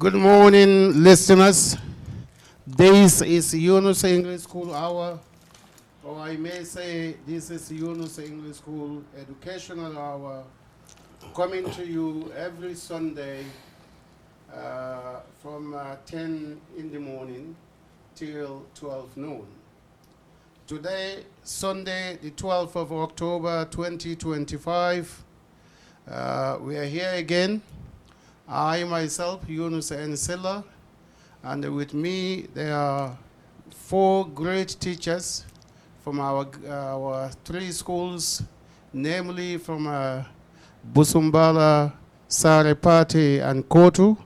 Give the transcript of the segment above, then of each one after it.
Good morning, listeners. This is Yunus English School Hour, or I may say this is Yunus English School Educational Hour, coming to you every Sunday from 10 in the morning till 12 noon. Today, Sunday, the 12th of October 2025, we are here again. I myself, Yunus and Silla, and with me there are 4 great teachers from our 3 schools, namely from Busumbala, Sarepate, and Kotu.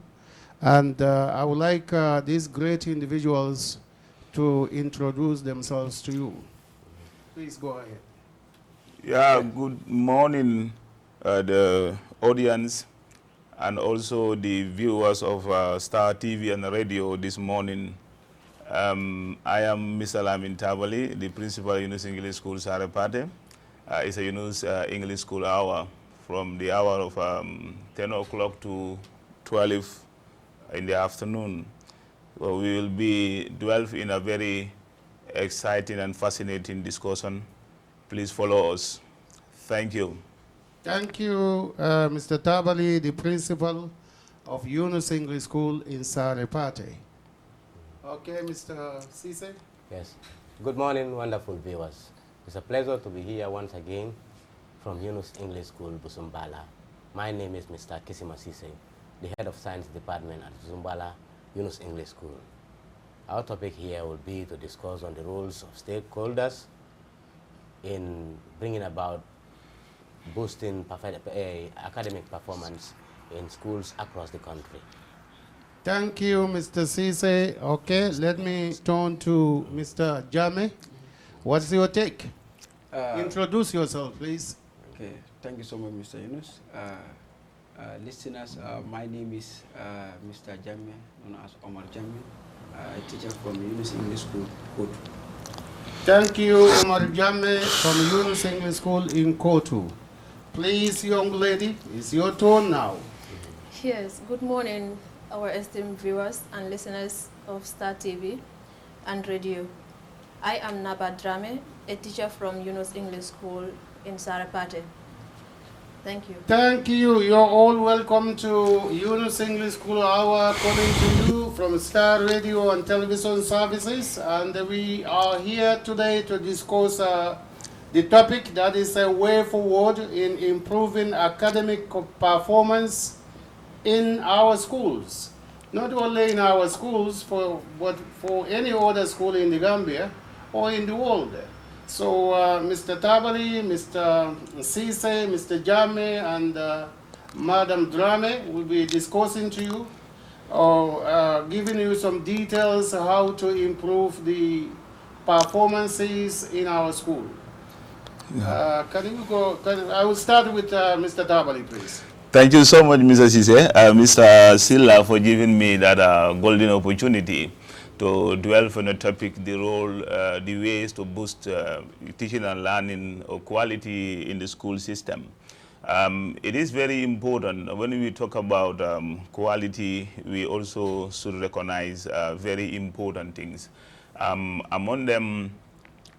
And I would like these great individuals to introduce themselves to you. Please go ahead. Yeah, good morning, the audience, and also the viewers of Star TV and radio this morning. I am Mr. Lamin Tabali, the principal of Yunus English School, Sarepate. It's a Yunus English School hour from the hour of 10 o'clock to 12 in the afternoon. Well, we will be delved in a very exciting and fascinating discussion. Please follow us. Thank you. Thank you, Mr. Tabali, the principal of Yunus English School in Sarepate. Okay, Mr. Cisse? Yes. Good morning, wonderful viewers. It's a pleasure to be here once again from Yunus English School, Busumbala. My name is Mr. Kisima Cisse, the head of science department at Busumbala Yunus English School. Our topic here will be to discuss on the roles of stakeholders in bringing about boosting academic performance in schools across the country. Thank you, Mr. Cisse. Okay, let me turn to Mr. Jame. What's your take? Introduce yourself, please. Okay, thank you so much, Mr. Yunus. Listeners, my name is Mr. Jame, known as Omar Jame, a teacher from Yunus English School, Kotu. Thank you, Omar Jame from Yunus English School in Kotu. Please, young lady, it's your turn now. Yes, good morning, our esteemed viewers and listeners of Star TV and radio. I am Naba Drame, a teacher from Yunus English School in Sarepate. Thank you. Thank you. You're all welcome to Yunus English School Hour, coming to you from Star Radio and Television Services. And we are here today to discuss the topic that is a way forward in improving academic performance in our schools. Not only in our schools, but for any other school in the Gambia or in the world. So Mr. Tabali, Mr. Cisse, Mr. Jame, and Madam Drame will be discussing to you or giving you some details how to improve the performances in our school. I will start with Mr. Tabali, please. Thank you so much, Mr. Cisse, Mr. Silla, for giving me that golden opportunity to dwell on the topic, the role, the ways to boost teaching and learning or quality in the school system. It is very important when we talk about quality, we also should recognize very important things. Among them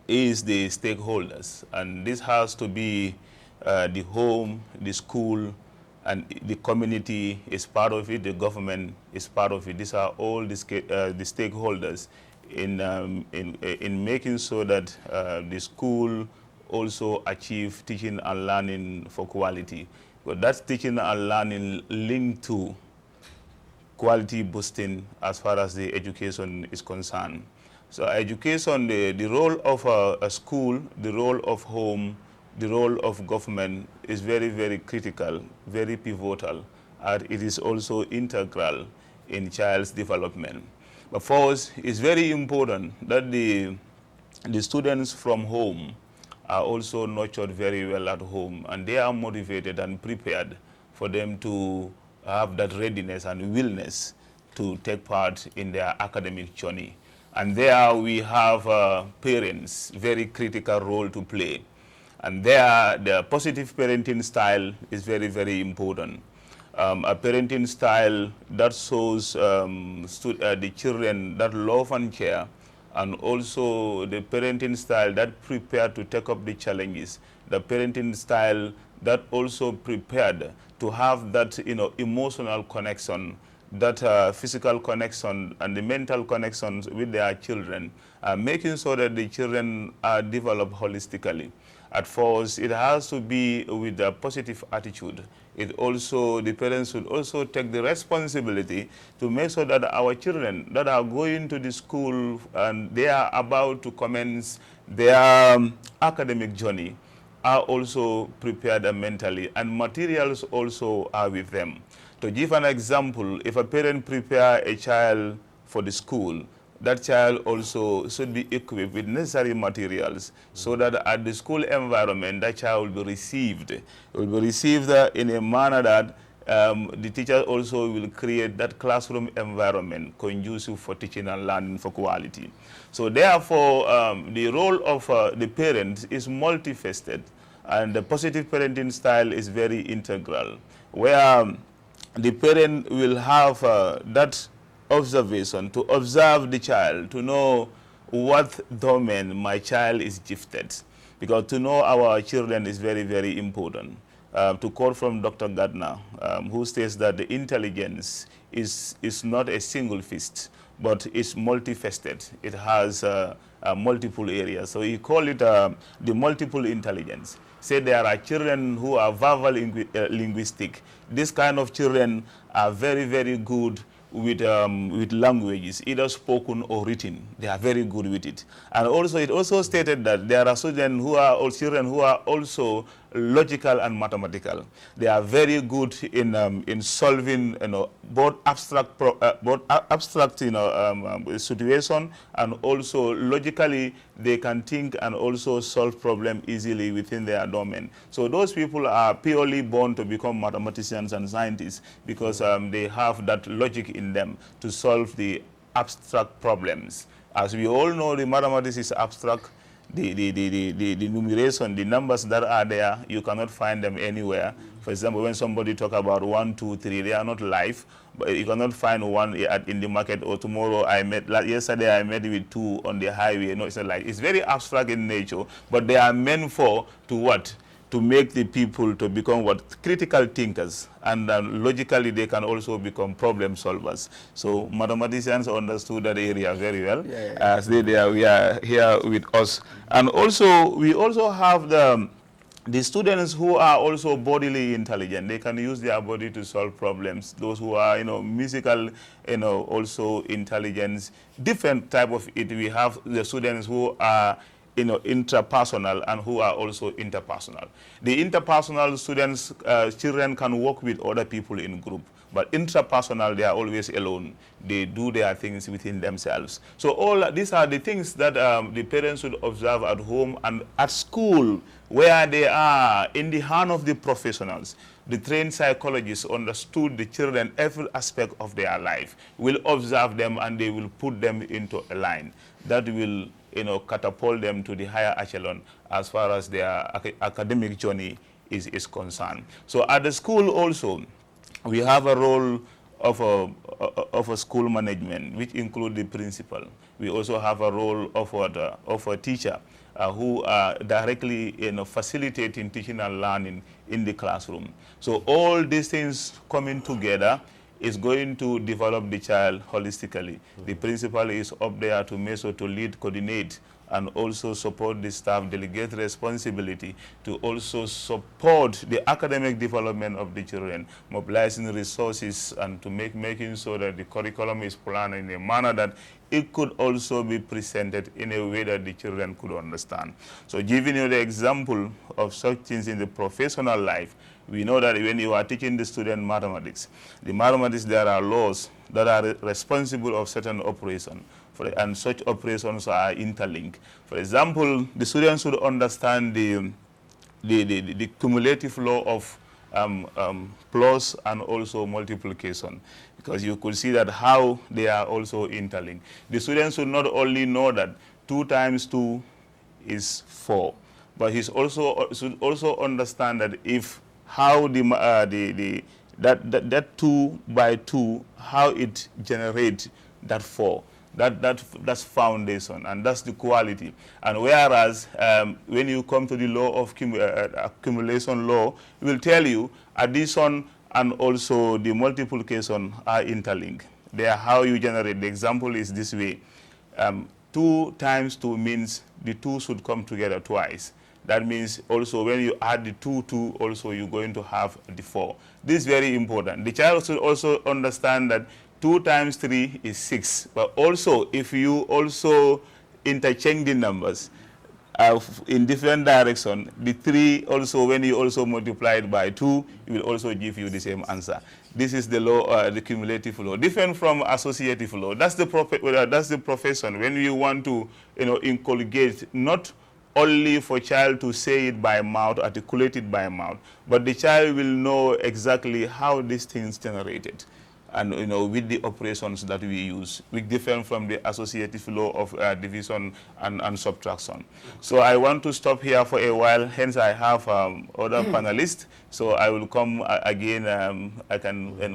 is the stakeholders, and this has to be the home, the school, and the community is part of it, the government is part of it. These are all the stakeholders in making sure that the school also achieve teaching and learning for quality. But that's teaching and learning linked to quality boosting as far as the education is concerned. So education, the role of a school, the role of home, the role of government is very, very critical, very pivotal, and it is also integral in child's development. But for us, it's very important that the students from home are also nurtured very well at home, and they are motivated and prepared for them to have that readiness and willingness to take part in their academic journey. And there we have parents, very critical role to play. And there, the positive parenting style is very, very important. a parenting style that shows the children that love and care, and also the parenting style that prepared to take up the challenges, the parenting style that also prepared to have that emotional connection, that physical connection and the mental connections with their children, making sure that the children are developed holistically. At first, it has to be with a positive attitude. It also, the parents should also take the responsibility to make sure that our children that are going to the school and they are about to commence their academic journey are also prepared mentally, and materials also are with them. To give an example, if a parent prepare a child for the school, that child also should be equipped with necessary materials so that at the school environment, that child will be received. It will be received in a manner that the teacher also will create that classroom environment conducive for teaching and learning for quality. So therefore, the role of the parent is multifaceted, and the positive parenting style is very integral, where the parent will have that observation to observe the child, to know what domain my child is gifted. Because to know our children is very, very important. To quote from Dr. Gardner, who states that the intelligence is not a single fist, but it's multifaceted. It has multiple areas. So he call it the multiple intelligence. Say there are children who are verbal linguistic. This kind of children are very, very good with languages, either spoken or written. They are very good with it. And also, it also stated that there are children who are also logical and mathematical. They are very good in solving both abstract situation, and also logically they can think and also solve problem easily within their domain. So those people are purely born to become mathematicians and scientists because they have that logic in them to solve the abstract problems. As we all know, the mathematics is abstract. The numeration, the numbers that are there, you cannot find them anywhere. For example, when somebody talk about 1, 2, 3, they are not live. But you cannot find one in the market, or tomorrow yesterday I met with 2 on the highway. No, it's not like, it's very abstract in nature, but they are meant for to what? To make the people to become what? Critical thinkers, and logically they can also become problem solvers. So mathematicians understood that area very well, as we are here with us. And also we also have the students who are also bodily intelligent. They can use their body to solve problems. Those who are musical, also intelligence, different type of it. We have the students who are intrapersonal and who are also interpersonal. The interpersonal students, children can work with other people in group, but intrapersonal, they are always alone. They do their things within themselves. So all these are the things that the parents should observe at home and at school, where they are in the hand of the professionals. The trained psychologists understood the children, every aspect of their life, will observe them and they will put them into a line that will catapult them to the higher echelon as far as their academic journey is concerned. So at the school also, we have a role of a school management, which include the principal. We also have a role of a teacher who are directly facilitating teaching and learning in the classroom. So all these things coming together is going to develop the child holistically. The principal is up there to measure, to lead, coordinate, and also support the staff, delegate responsibility to also support the academic development of the children, mobilizing resources and to making sure that the curriculum is planned in a manner that it could also be presented in a way that the children could understand. So giving you the example of such things in the professional life, we know that when you are teaching the student mathematics, there are laws that are responsible of certain operation, and such operations are interlinked. For example, the students should understand the cumulative law of plus and also multiplication, because you could see that how they are also interlinked. The students should not only know that 2 times 2 is 4, but he should also understand that if how the that 2 by 2, how it generates that 4. That's foundation, and that's the quality. And whereas when you come to the law of accumulation law, it will tell you addition and also the multiplication are interlinked. They are how you generate. The example is this way. 2 times 2 means the 2 should come together twice. That means also when you add the 2, also you're going to have the 4. This is very important. The child should also understand that 2 times 3 is 6. But also, if you also interchange the numbers in different direction, the 3 also, when you also multiply it by 2, it will also give you the same answer. This is the law, the cumulative law, different from associative law. That's the profession. When you want to, inculcate not only for child to say it by mouth, articulate it by mouth, but the child will know exactly how these things generated, and with the operations that we use, we different from the associative law of division and subtraction. So I want to stop here for a while. Hence, I have other panelists. So I will come again. I can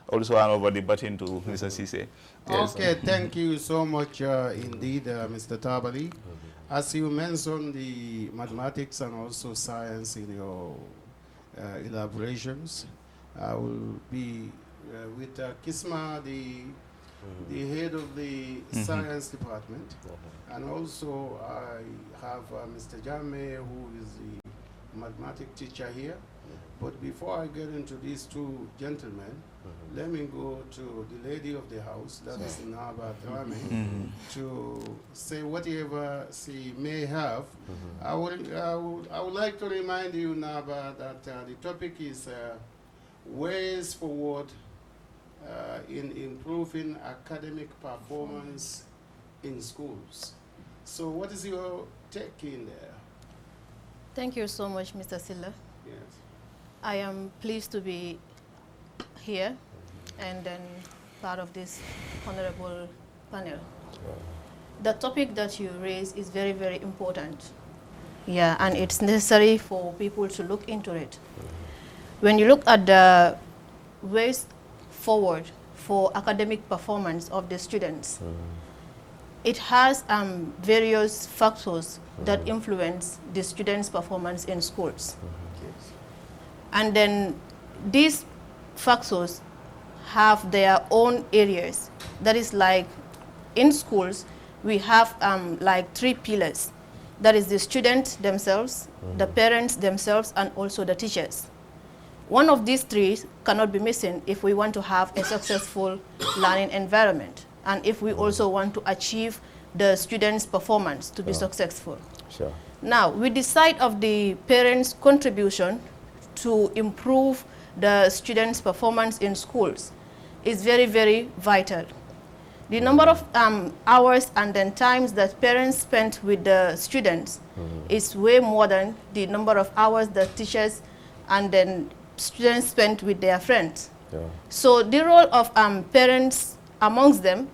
also hand over the baton to Mr. Cisse. Yes. Okay, thank you so much indeed, Mr. Tabali. As you mentioned the mathematics and also science in your elaborations, I will be with Kisma, the head of the science department, and also I have Mr. Jame, who is the mathematics teacher here. But before I get into these two gentlemen, let me go to the lady of the house, that is Naba Drame, to say whatever she may have. I would like to remind you, Naba, that the topic is ways forward in improving academic performance in schools. So what is your take in there? Thank you so much, Mr. Silla. Yes. I am pleased to be here and then part of this honorable panel. The topic that you raised is very, very important. Yeah, and it's necessary for people to look into it. When you look at the ways forward for academic performance of the students, it has various factors that influence the students' performance in schools. And then these factors have their own areas. That is, like in schools, we have like 3 pillars. That is the students themselves, the parents themselves, and also the teachers. One of these 3 cannot be missing if we want to have a successful learning environment, and if we also want to achieve the students' performance to be successful. Sure. Now, with the side of the parents' contribution to improve the students' performance in schools is very, very vital. The number of hours and then times that parents spend with the students is way more than the number of hours that teachers and then students spend with their friends. Yeah. So the role of parents amongst them,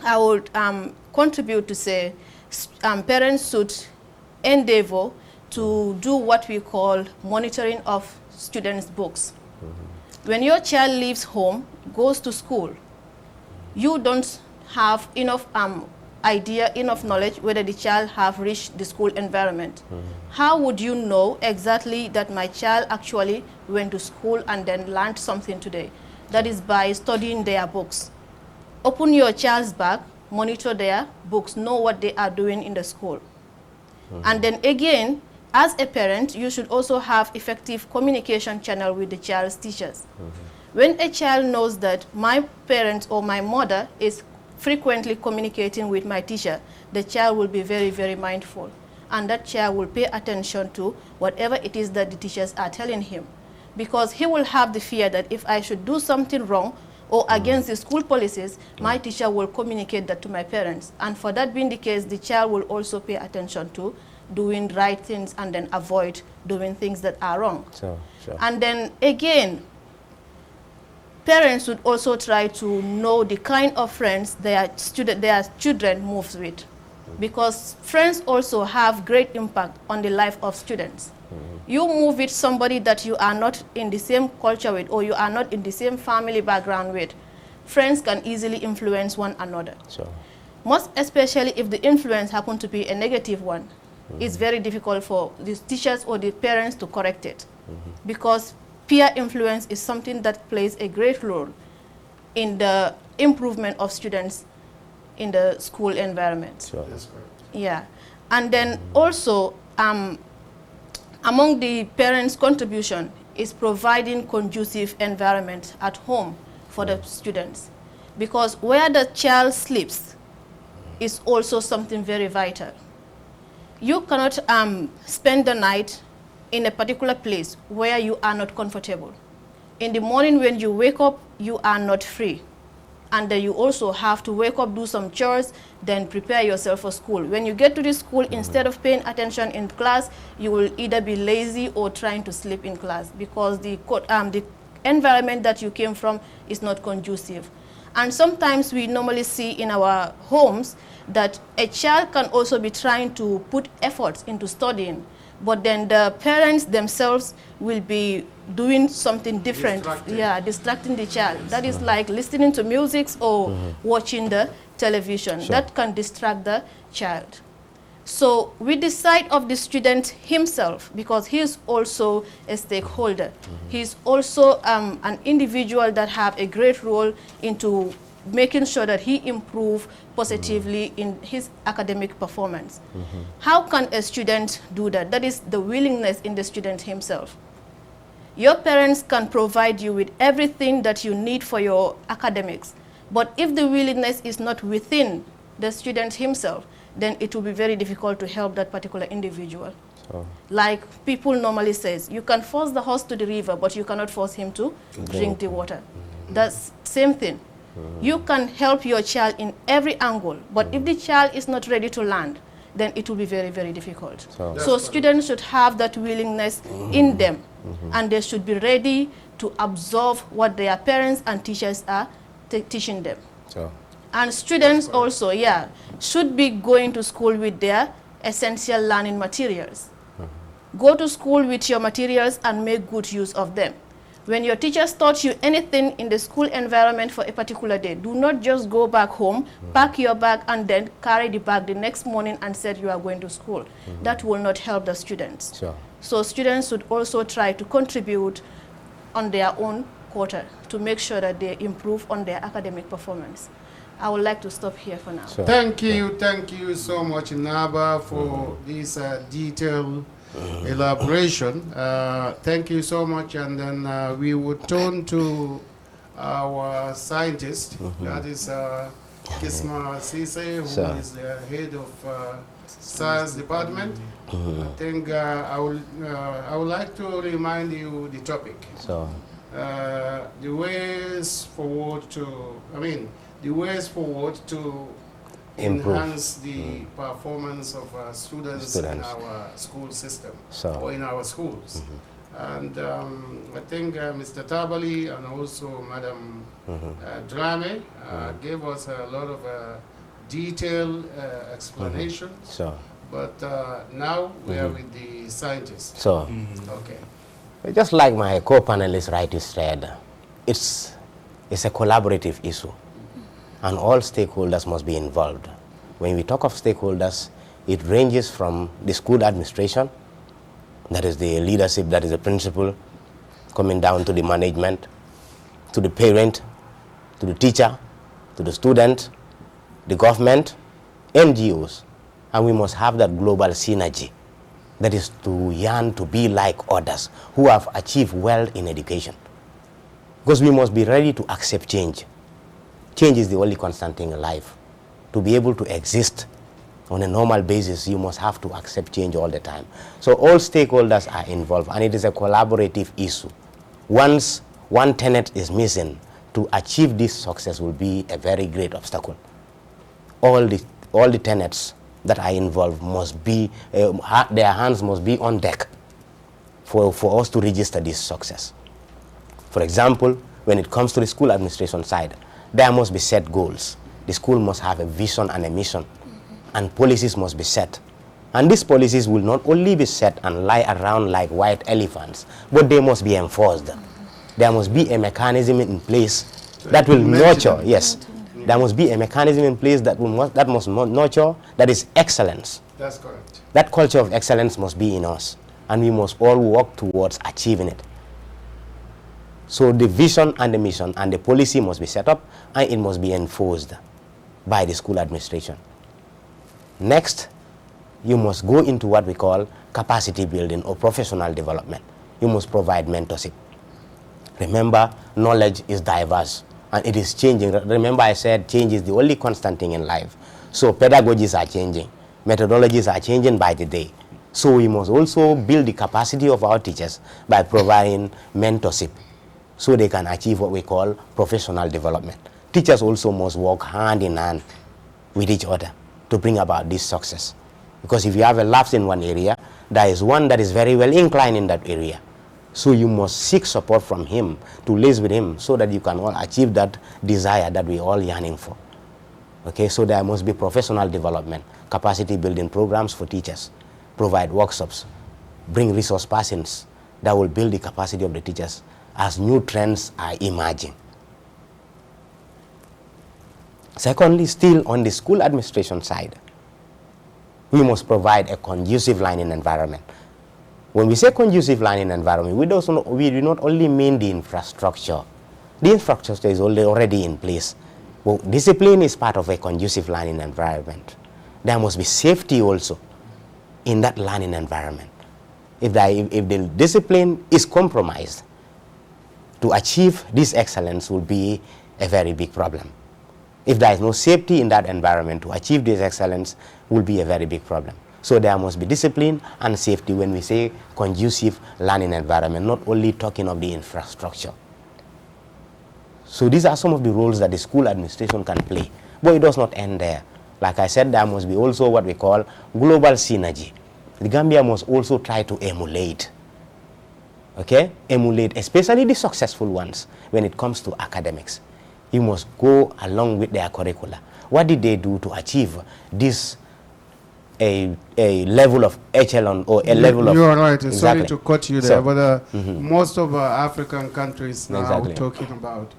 I would contribute to say parents should endeavor to do what we call monitoring of students' books. When your child leaves home, goes to school, you don't have enough idea, enough knowledge whether the child have reached the school environment. How would you know exactly that my child actually went to school and then learned something today? That is by studying their books. Open your child's bag, monitor their books, know what they are doing in the school. And then again, as a parent, you should also have effective communication channel with the child's teachers. When a child knows that my parent or my mother is frequently communicating with my teacher, the child will be very, very mindful. And that child will pay attention to whatever it is that the teachers are telling him. Because he will have the fear that if I should do something wrong or against the school policies, my teacher will communicate that to my parents. And for that being the case, the child will also pay attention to doing right things and then avoid doing things that are wrong. Sure. And then again, parents would also try to know the kind of friends their children moves with, because friends also have great impact on the life of students. You move with somebody that you are not in the same culture with, or you are not in the same family background with. Friends can easily influence one another. Sure. Most especially if the influence happen to be a negative one. It's very difficult for the teachers or the parents to correct it. Because peer influence is something that plays a great role in the improvement of students in the school environment. Sure. That's correct. Yeah. And then also, among the parents' contribution is providing conducive environment at home for the students. Because where the child sleeps is also something very vital. You cannot spend the night in a particular place where you are not comfortable. In the morning when you wake up, you are not free. And then you also have to wake up, do some chores, then prepare yourself for school. When you get to the school, instead of paying attention in class, you will either be lazy or trying to sleep in class because the environment that you came from is not conducive. And sometimes we normally see in our homes that a child can also be trying to put efforts into studying, but then the parents themselves will be doing something different. Distracting the child. That is like listening to music or watching the television. Sure. That can distract the child. So with the side of the student himself, because he is also a stakeholder, he is also an individual that have a great role into making sure that he improve positively in his academic performance. How can a student do that? That is the willingness in the student himself. Your parents can provide you with everything that you need for your academics, but if the willingness is not within the student himself, then it will be very difficult to help that particular individual. So, Like people normally says, you can force the horse to the river, but you cannot force him to drink the water. That's same thing. You can help your child in every angle, but if the child is not ready to learn, then it will be very, very difficult. So students should have that willingness in them, and they should be ready to absorb what their parents and teachers are teaching them. so. And students also, should be going to school with their essential learning materials. Go to school with your materials and make good use of them. When your teachers taught you anything in the school environment for a particular day, do not just go back home, pack your bag, and then carry the bag the next morning and say you are going to school. That will not help the students. Sure. So students should also try to contribute on their own quota to make sure that they improve on their academic performance. I would like to stop here for now. Sure. Thank you so much, Naba, for this detailed elaboration. Thank you so much, and then we would turn to our scientist, that is Kisma Sise, who is the head of science department. I think I would like to remind you the topic. So, The ways forward to Improve. enhance the performance of students in our school system or in our schools. And I think Mr. Tabali and also Madam Drame gave us a lot of detailed explanation. so. But now we are with the scientists. So, Okay. just like my co-panelist rightly said, it's a collaborative issue, and all stakeholders must be involved. When we talk of stakeholders, it ranges from the school administration, that is the leadership, that is the principal, coming down to the management, to the parent, to the teacher, to the student, the government, NGOs, and we must have that global synergy. That is to yearn to be like others who have achieved well in education. Because we must be ready to accept change. Change is the only constant thing in life. To be able to exist on a normal basis, you must have to accept change all the time. So all stakeholders are involved, and it is a collaborative issue. Once one tenet is missing, to achieve this success will be a very great obstacle. All the tenets that are involved must be, their hands must be on deck for us to register this success. For example, when it comes to the school administration side, there must be set goals. The school must have a vision and a mission, and policies must be set, And these policies will not only be set and lie around like white elephants, but they must be enforced. There must be a mechanism in place that will nurture, yes. There must be a mechanism in place that must nurture, that is excellence. That's correct. That culture of excellence must be in us, and we must all work towards achieving it. So the vision and the mission and the policy must be set up, and it must be enforced by the school administration. Next, you must go into what we call capacity building or professional development. You must provide mentorship. Remember, knowledge is diverse and it is changing. Remember, I said change is the only constant thing in life. So pedagogies are changing, methodologies are changing by the day. So we must also build the capacity of our teachers by providing mentorship so they can achieve what we call professional development. Teachers also must work hand in hand with each other to bring about this success. Because if you have a lapse in one area, there is one that is very well inclined in that area. So you must seek support from him to liaise with him so that you can all achieve that desire that we all yearning for. Okay, so there must be professional development, capacity building programs for teachers, provide workshops, bring resource persons that will build the capacity of the teachers as new trends are emerging. Secondly, still on the school administration side, we must provide a conducive learning environment. When we say conducive learning environment, we do not only mean the infrastructure. The infrastructure is already in place. Well, discipline is part of a conducive learning environment. There must be safety also in that learning environment. If the discipline is compromised, to achieve this excellence will be a very big problem. If there is no safety in that environment, to achieve this excellence will be a very big problem. So there must be discipline and safety when we say conducive learning environment, not only talking of the infrastructure. So these are some of the roles that the school administration can play. But it does not end there. Like I said, there must be also what we call global synergy. The Gambia must also try to emulate. Okay? Emulate, especially the successful ones when it comes to academics. You must go along with their curricula. What did they do to achieve this a level of echelon or a level of... You are right. Exactly. Sorry to cut you there, So, but most of African countries now Exactly. talking about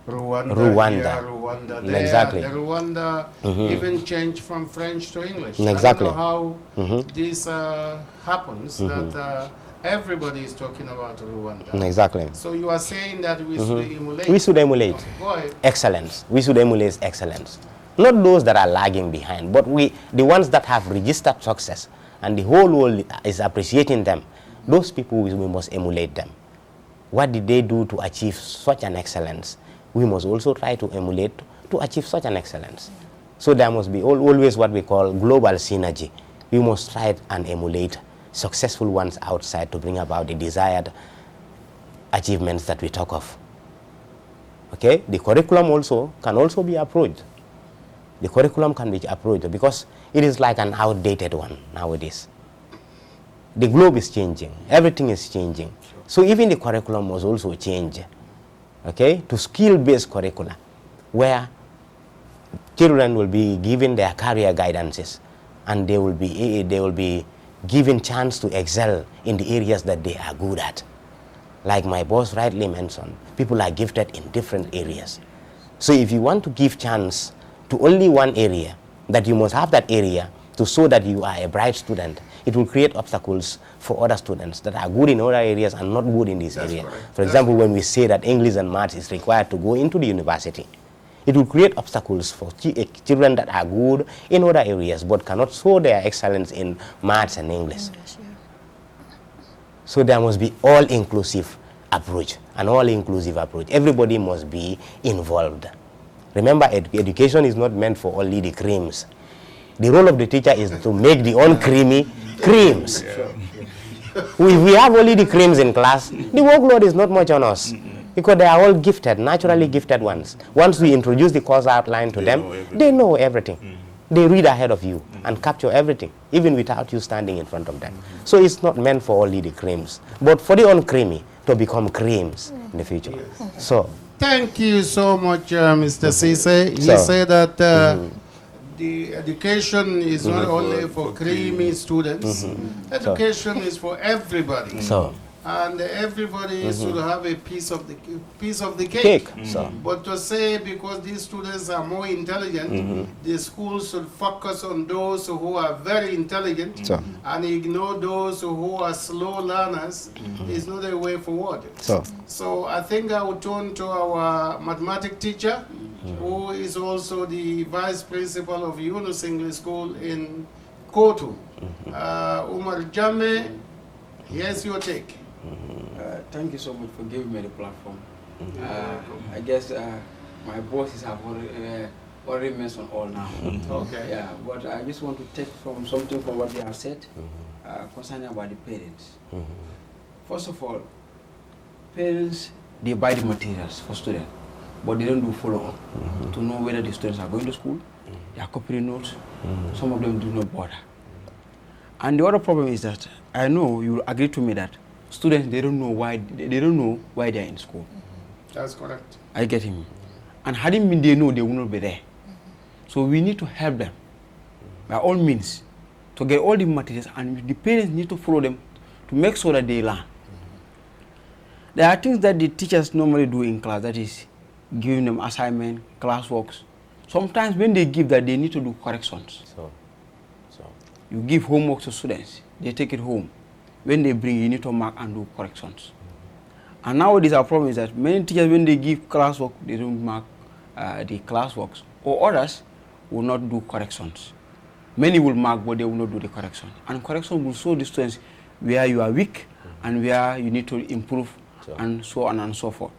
Rwanda. Rwanda. Here, Rwanda there. Exactly. The Rwanda even changed from French to English. Exactly. I don't know how this happens, that everybody is talking about Rwanda. Exactly. So you are saying that we should emulate. We should emulate Okay, go ahead. excellence. We should emulate excellence. Not those that are lagging behind, but the ones that have registered success and the whole world is appreciating them. Those people, we must emulate them. What did they do to achieve such an excellence? We must also try to emulate to achieve such an excellence. So there must be always what we call global synergy. We must try and emulate successful ones outside to bring about the desired achievements that we talk of. Okay, the curriculum also can also be approached. The curriculum can be approached because it is like an outdated one nowadays. The globe is changing, everything is changing. So even the curriculum must also change, okay, to skill-based curricula, where children will be given their career guidances and they will be given chance to excel in the areas that they are good at. Like my boss rightly mentioned, people are gifted in different areas. So if you want to give chance to only one area, that you must have that area to show that you are a bright student, it will create obstacles for other students that are good in other areas and not good in this area. For example, when we say that English and maths is required to go into the university, it will create obstacles for children that are good in other areas but cannot show their excellence in maths and English. So there must be all-inclusive approach, an all-inclusive approach. Everybody must be involved. Remember, education is not meant for only the creams. The role of the teacher is to make the uncreamy creams. If we have only the creams in class, the workload is not much on us because they are all gifted, naturally gifted ones. Once we introduce the course outline to them, they know everything. They read ahead of you and capture everything, even without you standing in front of them. So it's not meant for only the creams, but for the uncreamy to become creams in the future. So. Thank you so much, Mr. Cisse. You say that the education is not only for creamy students. Education is for everybody. So, And everybody should have a piece of the cake. So, But to say because these students are more intelligent, the school should focus on those who are very intelligent and ignore those who are slow learners is not a way forward. So I think I will turn to our mathematics teacher, who is also the vice principal of Yunus English School in Kotu. Umar Jame, here's your take. Thank you so much for giving me the platform. I guess my bosses have already mentioned all now. Okay. Yeah, but I just want to take from something from what they have said concerning about the parents. First of all, parents, they buy the materials for students, but they don't do follow-up to know whether the students are going to school, they are copying notes. Some of them do not bother. And the other problem is that I know you will agree to me that students, they don't know why they are in school. That's correct. I get him. And hadn't been they know, they will not be there. So we need to help them by all means to get all the materials, and the parents need to follow them to make sure that they learn. There are things that the teachers normally do in class, that is giving them assignment, classworks. Sometimes when they give that, they need to do corrections. so. You give homework to students, they take it home. When they bring, you need to mark and do corrections. And nowadays our problem is that many teachers, when they give classwork, they don't mark the classworks, or others will not do corrections. Many will mark, but they will not do the correction. And correction will show the students where you are weak and where you need to improve, and so on and so forth.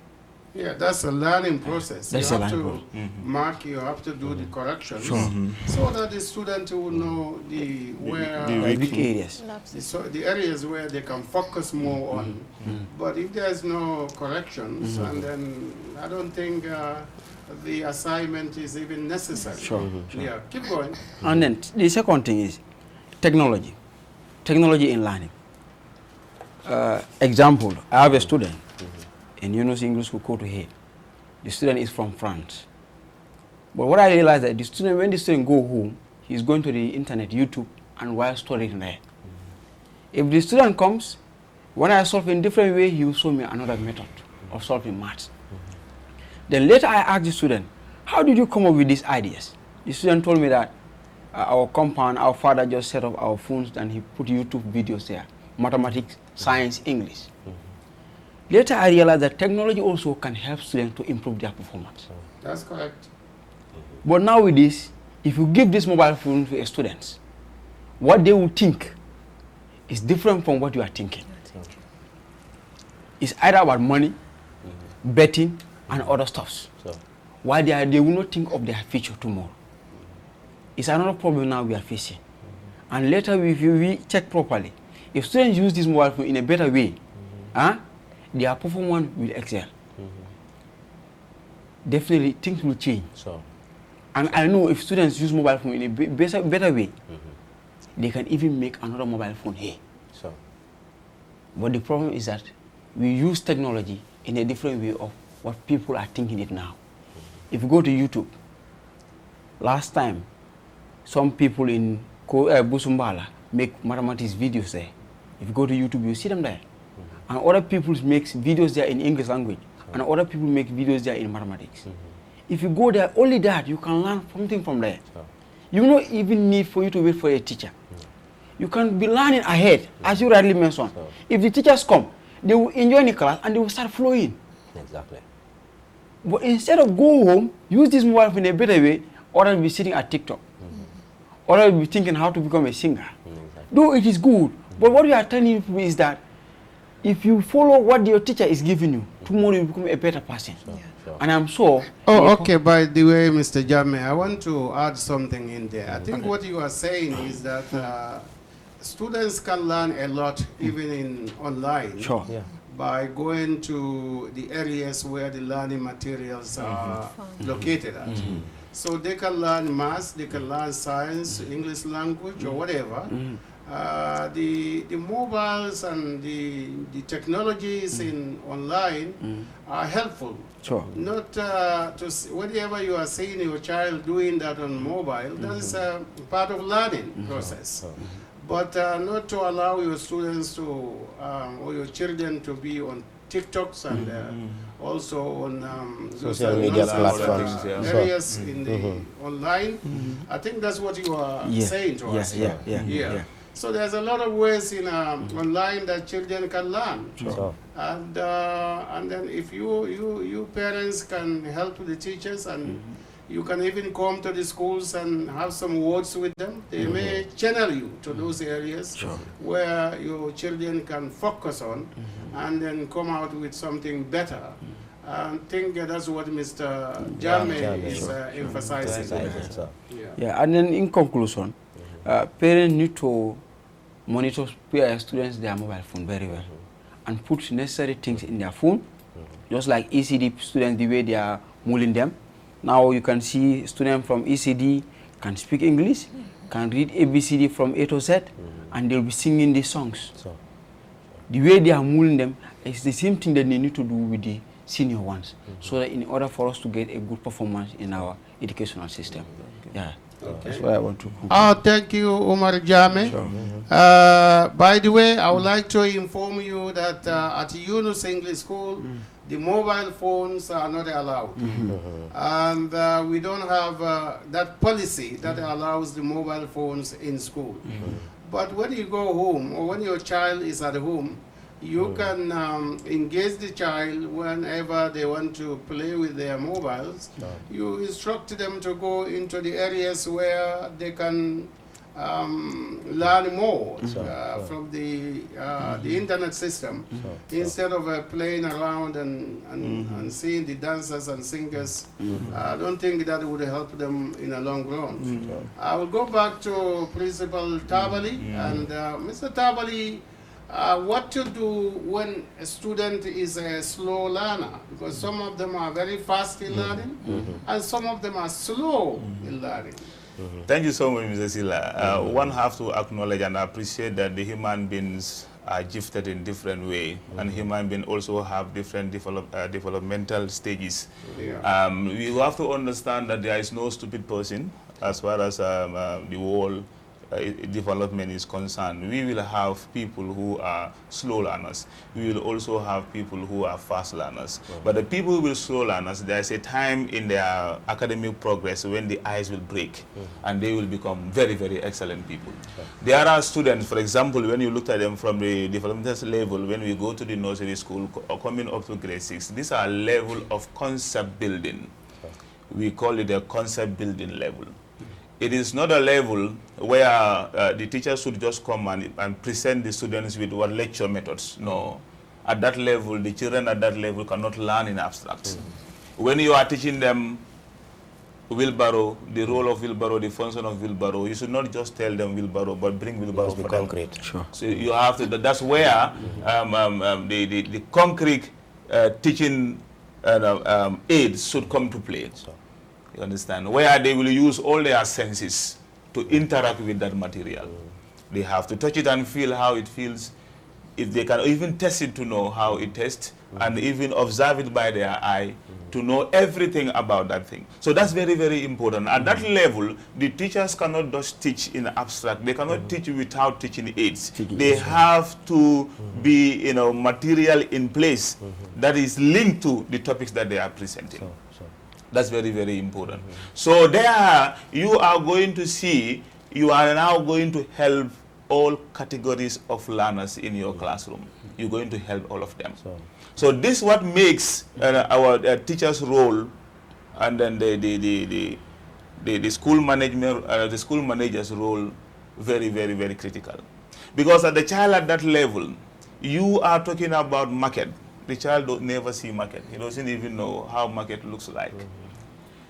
Yeah, that's a learning process. That's you a have learning to mark, you have to do the corrections so that the student will know the weak areas. the areas where they can focus more on. But if there's no corrections, and then I don't think the assignment is even necessary. Yeah, keep going. And then the second thing is technology. Technology in learning. Example, I have a student in Yunus English School, Kotu here. The student is from France. But what I realized that the student, when the student go home, he's going to the internet, YouTube, and while studying there. If the student comes, when I solve in different way, he will show me another method of solving maths. Then later I asked the student, how did you come up with these ideas? The student told me that our compound, our father just set up our phones and he put YouTube videos there, mathematics, science, English. Later I realized that technology also can help students to improve their performance. That's correct. But now with this, if you give this mobile phone to a student, what they will think is different from what you are thinking. It's either about money, betting, and other stuffs. Why they will not think of their future tomorrow. It's another problem now we are facing. And later, if we check properly, if students use this mobile phone in a better way, their performance will excel. Definitely, things will change. And I know if students use mobile phone in a better way, they can even make another mobile phone here. But the problem is that we use technology in a different way of what people are thinking it now. If you go to YouTube, last time, some people in Busumbala make mathematics videos there. If you go to YouTube, you see them there. And other people make videos there in English language, and other people make videos there in mathematics. If you go there, only that, you can learn something from there. You don't even need for you to wait for a teacher. You can be learning ahead, as you rightly mentioned. If the teachers come, they will enjoy the class and they will start flowing. Exactly. But instead of go home, use this mobile phone in a better way, or will be sitting at TikTok. Or will be thinking how to become a singer. Though it is good, but what we are telling you is that if you follow what your teacher is giving you, tomorrow you become a better person. And I'm sure. Oh, okay. By the way, Mr. Jammeh, I want to add something in there. I think what you are saying is that students can learn a lot even in online by going to the areas where the learning materials are located at. So they can learn maths, they can learn science, English language, or whatever. the mobiles and the technologies in online are helpful. Sure. Not whenever you are seeing your child doing that on mobile, that is a part of learning process. But not to allow your students to or your children to be on TikToks and also on social media platforms, areas in the online. I think that's what you are saying to us. Yeah. So there's a lot of ways in online that children can learn. Sure. And then if you parents can help the teachers and you can even come to the schools and have some words with them. They may channel you to those areas where your children can focus on and then come out with something better. I think that's what Mr. Jame is emphasizing. Yeah, and then in conclusion, parents need to monitor students their mobile phone very well and put necessary things in their phone, just like ECD students, the way they are mulling them. Now you can see students from ECD can speak English, can read ABCD from A to Z, and they'll be singing these songs. The way they are mulling them is the same thing that they need to do with the senior ones, so that in order for us to get a good performance in our educational system. Yeah. That's what I want to conclude. Thank you, Umar Jame. By the way, I would like to inform you that at Yunus English School, the mobile phones are not allowed. And we don't have that policy that allows the mobile phones in school. But when you go home, or when your child is at home, you can engage the child whenever they want to play with their mobiles. You instruct them to go into the areas where they can learn more from the internet system, instead of playing around and seeing the dancers and singers. I don't think that would help them in a long run. I will go back to Principal Tabali and Mr. Tabali. What to do when a student is a slow learner, because some of them are very fast in learning and some of them are slow in learning. Thank you so much, Mr. Silla. One have to acknowledge and appreciate that the human beings are gifted in different way, and human beings also have different developmental stages. We have to understand that there is no stupid person as far as the whole development is concerned. We will have people who are slow learners. We will also have people who are fast learners. But the people who will slow learners, there is a time in their academic progress when the ice will break and they will become very, very excellent people. There are students, for example, when you look at them from the developmental level, when we go to the nursery school or coming up to grade 6, these are level of concept building. We call it a concept building level. It is not a level where the teacher should just come and present the students with what lecture methods. No. At that level, the children at that level cannot learn in abstract. When you are teaching them wheelbarrow, the role of wheelbarrow, the function of wheelbarrow, you should not just tell them wheelbarrow, but bring wheelbarrow for concrete. Sure. So you have to, that's where the concrete teaching aids should come to play. You understand? Where they will use all their senses to interact with that material. They have to touch it and feel how it feels. If they can even test it to know how it tastes, and even observe it by their eye to know everything about that thing. So that's very, very important. At that level, the teachers cannot just teach in abstract. They cannot teach without teaching aids. They have to be, material in place that is linked to the topics that they are presenting. That's very, very important. So there you are going to see, you are now going to help all categories of learners in your classroom. You're going to help all of them. So this is what makes our teacher's role and then the school management, the school manager's role very, very, very critical. Because at the child at that level, you are talking about market. The child don't never see market. He doesn't even know how market looks like.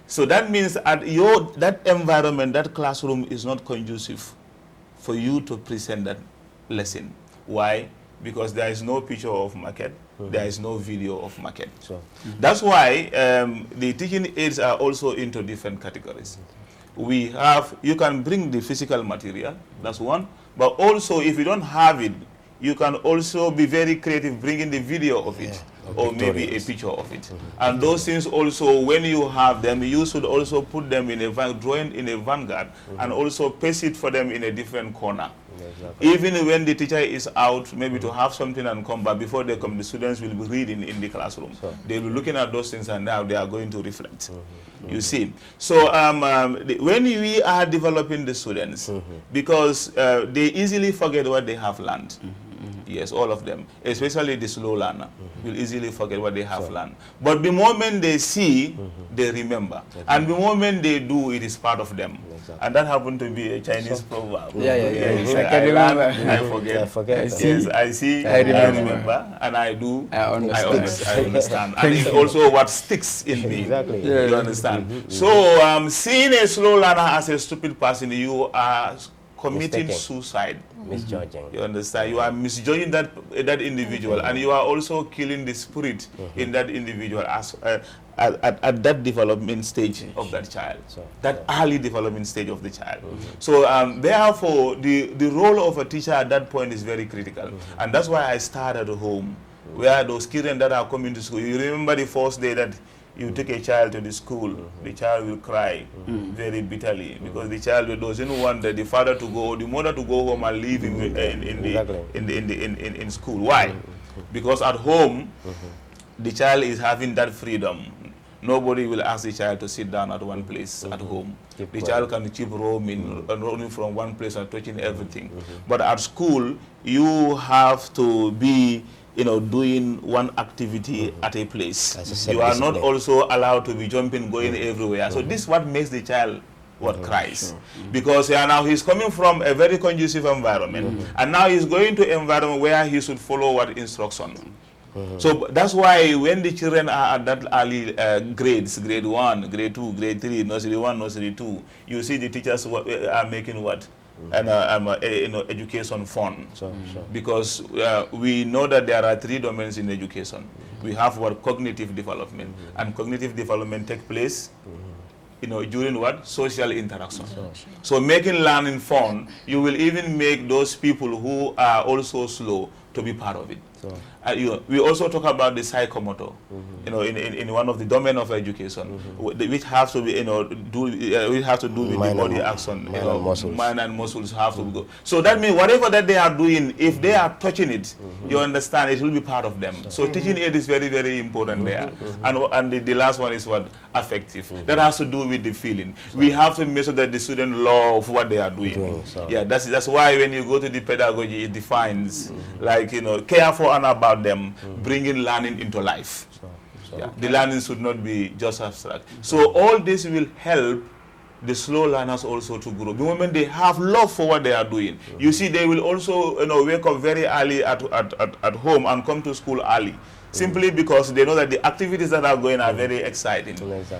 So that means at that environment, that classroom is not conducive for you to present that lesson. Why? Because there is no picture of market. there is no video of market. Sure. That's why the teaching aids are also into different categories. We have, you can bring the physical material, that's one, but also if you don't have it, you can also be very creative bringing the video of it, or maybe a picture of it. And those things also, when you have them, you should also put them in a drawing in a vanguard, and also paste it for them in a different corner. Exactly. Even when the teacher is out, maybe to have something and come back, before they come, the students will be reading in the classroom. Sure. They'll be looking at those things, and now they are going to reflect. You see. So when we are developing the students, because they easily forget what they have learned. Yes, all of them, especially the slow learner, will easily forget what they have learned. But the moment they see, they remember. And the moment they do, it is part of them. And that happened to be a Chinese proverb. Yes, I I can learn, remember. I forget. I forget. Yes, I see, I I remember. remember, and I do, I understand. I understand. And it's also what sticks in me. Exactly. Yeah. You understand? So seeing a slow learner as a stupid person, you are committing Mistaken. suicide. Misjudging. You understand? You are misjudging that individual, and you are also killing the spirit in that individual as at that development stage of that child, that early development stage of the child. So therefore, the role of a teacher at that point is very critical, and that's why I started at home, where those children that are coming to school. You remember the first day that you take a child to the school, the child will cry very bitterly, because the child doesn't want the father to go, the mother to go home and leave him in school. Why? Because at home, the child is having that freedom. Nobody will ask the child to sit down at one place at home. The child can keep roaming, running from one place and touching everything. But at school, you have to be doing one activity at a place. You are not also allowed to be jumping, going everywhere. So this is what makes the child cries. Because now he's coming from a very conducive environment, and now he's going to an environment where he should follow what instruction. So that's why when the children are at that early grades, grade 1, grade 2, grade 3, nursery 1, nursery 2, you see the teachers are making what? Education fun. Because we know that there are 3 domains in education. We have what? Cognitive development. And cognitive development takes place during what? Social interaction. So making learning fun, you will even make those people who are also slow to be part of it. We also talk about the psychomotor, in one of the domain of education, which has to be, we have to do with the body action. Mind and muscles have to go. So that means whatever that they are doing, if they are touching it, you understand, it will be part of them. So teaching aid is very, very important there. And the last one is what? Affective. That has to do with the feeling. We have to make sure that the student love what they are doing. Yeah, that's why when you go to the pedagogy, it defines, like, care for and about them, bringing learning into life. The learning should not be just abstract. So all this will help the slow learners also to grow. The moment they have love for what they are doing, you see, they will also wake up very early at home and come to school early. Simply because they know that the activities that are going are very exciting.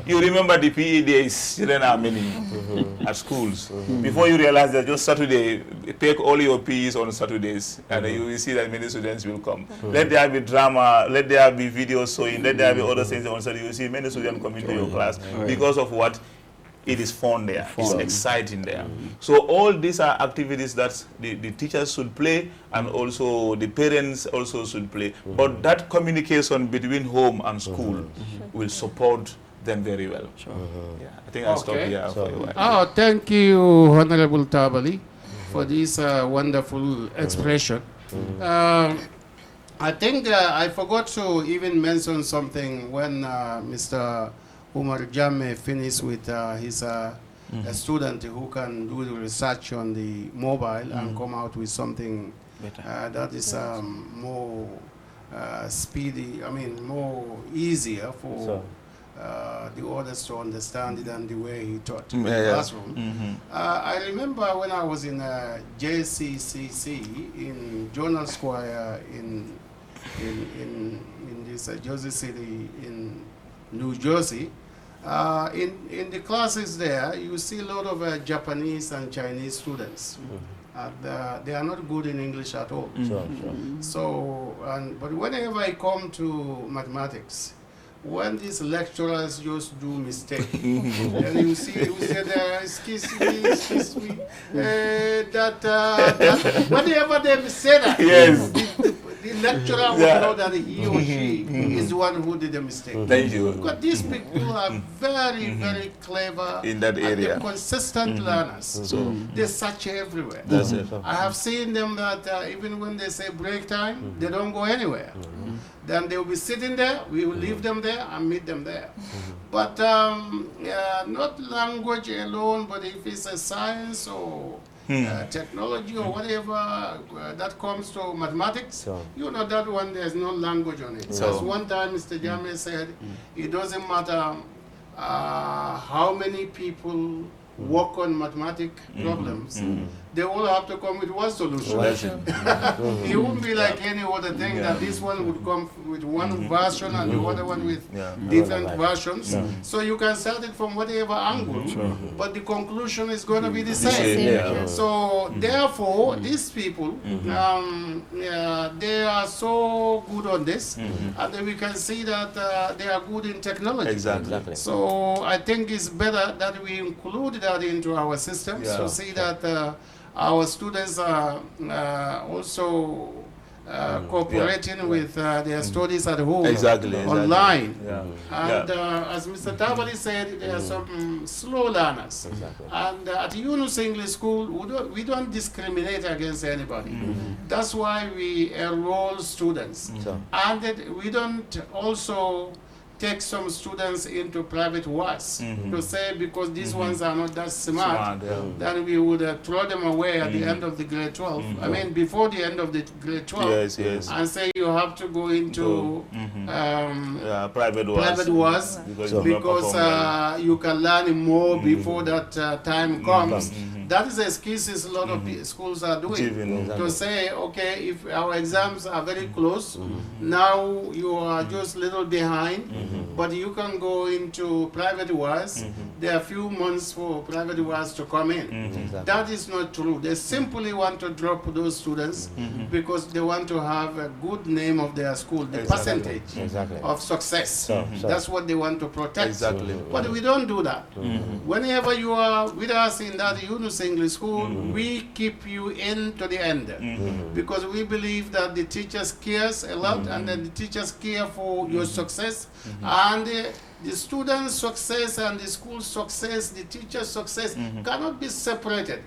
You remember the PE days, children are many at schools. Before you realize that just Saturday, take all your PEs on Saturdays, and you will see that many students will come. Let there be drama, let there be video showing, let there be other things on Saturday. You will see many students coming to your class because of what? It is fun there. It's exciting there. So all these are activities that the teachers should play, and also the parents also should play. But that communication between home and school will support them very well. Yeah, I think I'll stop here for a while. Thank you, Honorable Tabali, for this wonderful expression. I think I forgot to even mention something when Mr. Umar Jammeh finished with his a student who can do the research on the mobile and come out with something that is more speedy, more easier for the others to understand it and the way he taught in the classroom. I remember when I was in JCCC in Journal Square in this Jersey City in New Jersey. In the classes there, you see a lot of Japanese and Chinese students. and they are not good in English at all. Sure, sure. So, but whenever I come to mathematics, when these lecturers just do mistake, and you say excuse me, that whenever they say that, Yes. the lecturer will know that he or she is the one who did the mistake. Thank you. Because these people are very, very clever In that and area. they're consistent learners. So They search everywhere. that's it. I have seen them that even when they say break time, they don't go anywhere. Then they will be sitting there, we will leave them there and meet them there. But not language alone, but if it's a science or technology or whatever that comes to mathematics, Sure. you know that one there's no language on it. So- As one time Mr. Jame said, it doesn't matter how many people work on mathematic problems, they all have to come with one solution. That's it. It wouldn't be like any other thing that this one would come with one version and the other one with Yeah. different Right. versions. So you can start it from whatever angle, but the conclusion is going to be the same. same, yeah. So therefore, these people, they are so good on this, and then we can see that they are good in technology. Exactly. Exactly. So I think it's better that we include that into our system, Yeah. so see that our students are also cooperating with their studies at home, Exactly. online. Yeah. And as Mr. Tabari said, there are some slow learners. Exactly. And at Yunus English School, we don't discriminate against anybody. That's why we enroll students. Sure. And that we don't also take some students into private wards to say because these ones are not that smart, Smart, yeah. then we would throw them away at the end of the grade 12. I mean, before the end of the grade 12, Yes, yes. and say you have to go into Private was. private wards Because, you because you can learn more before that time comes. That is the excuses a lot of schools are doing. Given, To say, okay, if our exams are very close, now you are just little behind, but you can go into private wards. There are few months for private wards to come in. Exactly. That is not true. They simply want to drop those students because they want to have a good name of their school, the percentage Exactly. of success. Sure. That's what they want to protect. Exactly. But we don't do that. Whenever you are with us in that Yunus English School, we keep you in to the end because we believe that the teachers cares a lot and that the teachers care for your success and the students' success and the school's success, the teacher's success cannot be separated.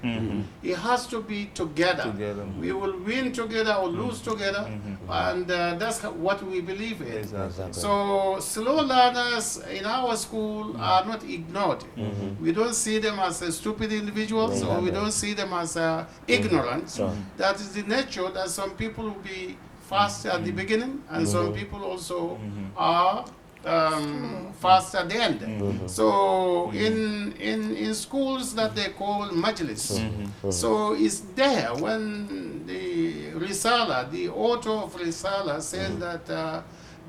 It has to be together. Together. We will win together or lose together, and that's what we believe in. Exactly. So slow learners in our school are not ignored. We don't see them as stupid individuals or we don't see them as ignorant. Sure. That is the nature that some people will be fast at the beginning and some people also are fast at the end. So in schools that they call majlis, so it's there when the Risala, the author of Risala says that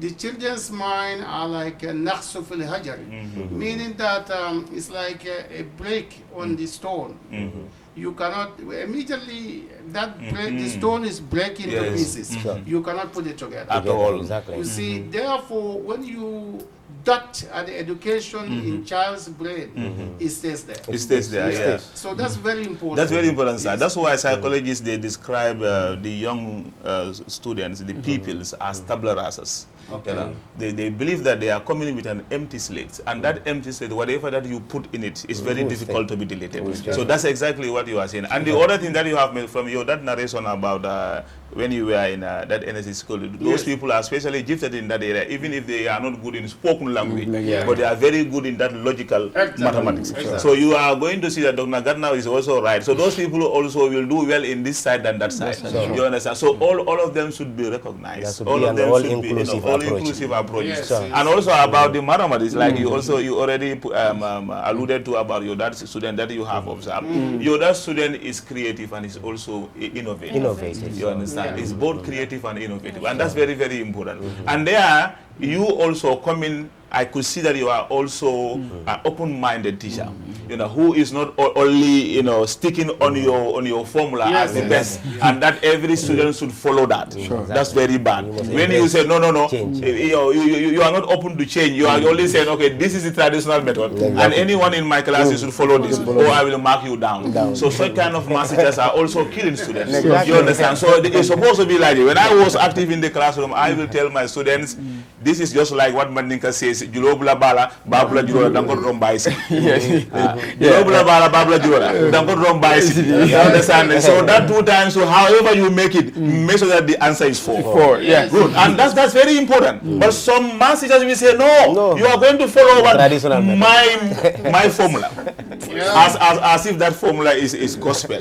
the children's mind are like a naqsu fil hajar, meaning that it's like a break on the stone. You cannot immediately the stone is breaking to Yes. pieces. Sure. You cannot put it together. At all. Exactly. You see, therefore, when you dot an education in child's brain, it stays there. It stays there, yeah. So that's very important. That's very important, sir. Yes. That's why psychologists, they describe the young students, the pupils, as tabula rasas. Okay. You know, they believe that they are coming with an empty slate, and that empty slate, whatever that you put in it, is very difficult to be deleted. So that's exactly what you are saying. And the other thing that you have made from your that narration about when you were in that NSC school, those Yes. people are especially gifted in that area, even if they are not good in spoken language, Yeah. but they are very good in that logical Exactly. mathematics. Exactly. So you are going to see that Dr. Gardner is also right. So those people also will do well in this side than that side. Sure. You understand? So all of them should be recognized. There should All be of an them should be all-inclusive all-inclusive approach. Yes, Sure. yes. And also about the mathematics, like you already alluded to about your that student that you have observed. Your that student is creative and is also innovative. Innovative. You understand? Yeah. It's both creative and innovative, and that's very, very important. And there, you also come in. I could see that you are also an open-minded teacher. who is not only, sticking on your formula Yes, as the yes. best, and that every student should follow that. That's very bad. When you say, no, Change. you are not open to change. You are only saying, okay, this is the traditional method, and anyone in my class you should follow this, or I will mark you down. So such kind of messages are also killing students. You understand? So it's supposed to be like it. When I was active in the classroom, I will tell my students, this is just like what Mandinka says, Julobula bala, babula jurola, dango rombaisi. Julobula bala, babula jurola, dango rombaisi. You understand? So that 2 times, so however you make it, make sure that the answer is 4. 4, yeah. Good. And that's very important. But some messages will say, no, you are going to follow what Traditional my formula. As if that formula is gospel.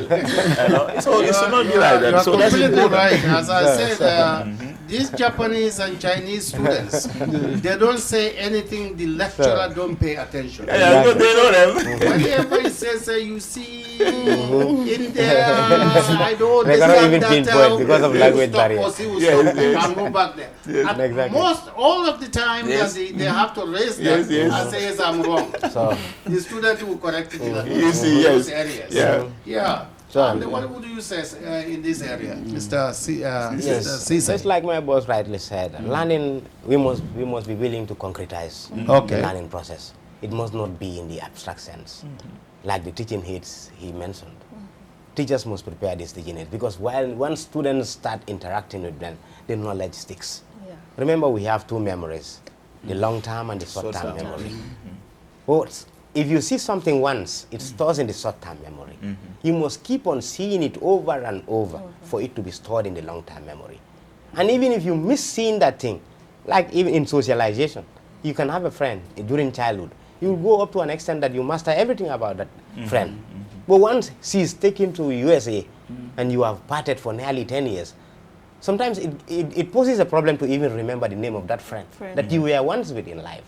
So it should not be like You that. are So that's completely important. right. As I said, these Japanese and Chinese students, they don't say anything, the lecturer don't pay attention. Yeah, because they know them. Whenever he says, you see, in there, I don't They cannot even understand pinpoint because of he will language stop barrier. or he will Yes, stop yes. and go back there. And Exactly. all of the time Yes. that they have to raise Yes, that yes. and say, yes, I'm wrong. So, The student will correct it in You see, those yes. areas. Yeah. Yeah. So- And what would you say in this area, Mr. yes, Cesar? just like my boss rightly said, learning, we must be willing to concretize Okay. the learning process. It must not be in the abstract sense, like the teaching aids he mentioned. Teachers must prepare these teaching aids because once students start interacting with them, the knowledge sticks. Yeah. Remember, we have 2 memories, the long-term and the short-term Short-term. memory. But if you see something once, it stores in the short-term memory. You must keep on seeing it over and over for it to be stored in the long-term memory. And even if you miss seeing that thing, like even in socialization, you can have a friend during childhood. You will go up to an extent that you master everything about that friend. But once she's taken to USA and you have parted for nearly 10 years, sometimes it poses a problem to even remember the name of that friend that you were once with in life.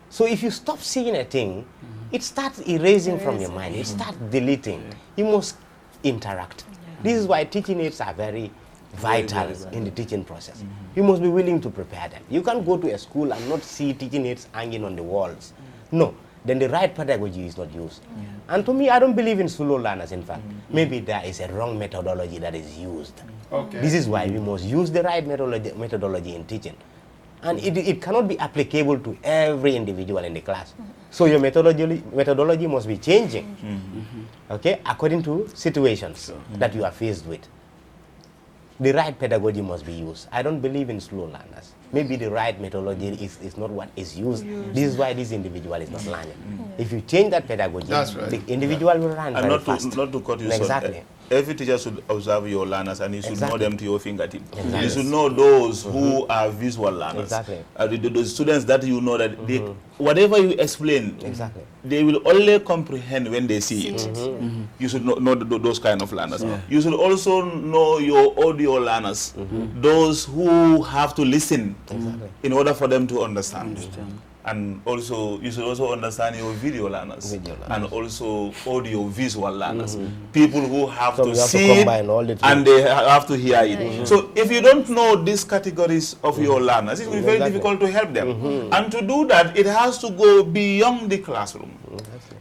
So if you stop seeing a thing, it starts erasing from your mind. It starts deleting. You must interact. This is why teaching aids are very vital in the teaching process. You must be willing to prepare them. You can't go to a school and not see teaching aids hanging on the walls. No, then the right pedagogy is not used. And to me, I don't believe in solo learners, in fact. Maybe there is a wrong methodology that is used. Okay. This is why we must use the right methodology in teaching. And it cannot be applicable to every individual in the class. So your methodology must be changing, okay, according to situations that you are faced with. The right pedagogy must be used. I don't believe in slow learners. Maybe the right methodology is not what is used. This is why this individual is not learning. If you change that pedagogy, That's right. the individual will learn And very not fast. to cut you short, Exactly. every teacher should observe your learners and you should know Exactly. them to your fingertip. Exactly. You should know those who are visual learners. Exactly. The students that you know that they, whatever you explain, Exactly. they will only comprehend when they see it. You should know those kind of learners. You should also know your audio learners, those who have to listen in order for them to understand. And also, you should also understand your video learners, and also audio visual learners, people who have So to we have to see it combine all the three. and they have to hear it. So if you don't know these categories of your learners, it will be very difficult to help them. And to do that, it has to go beyond the classroom.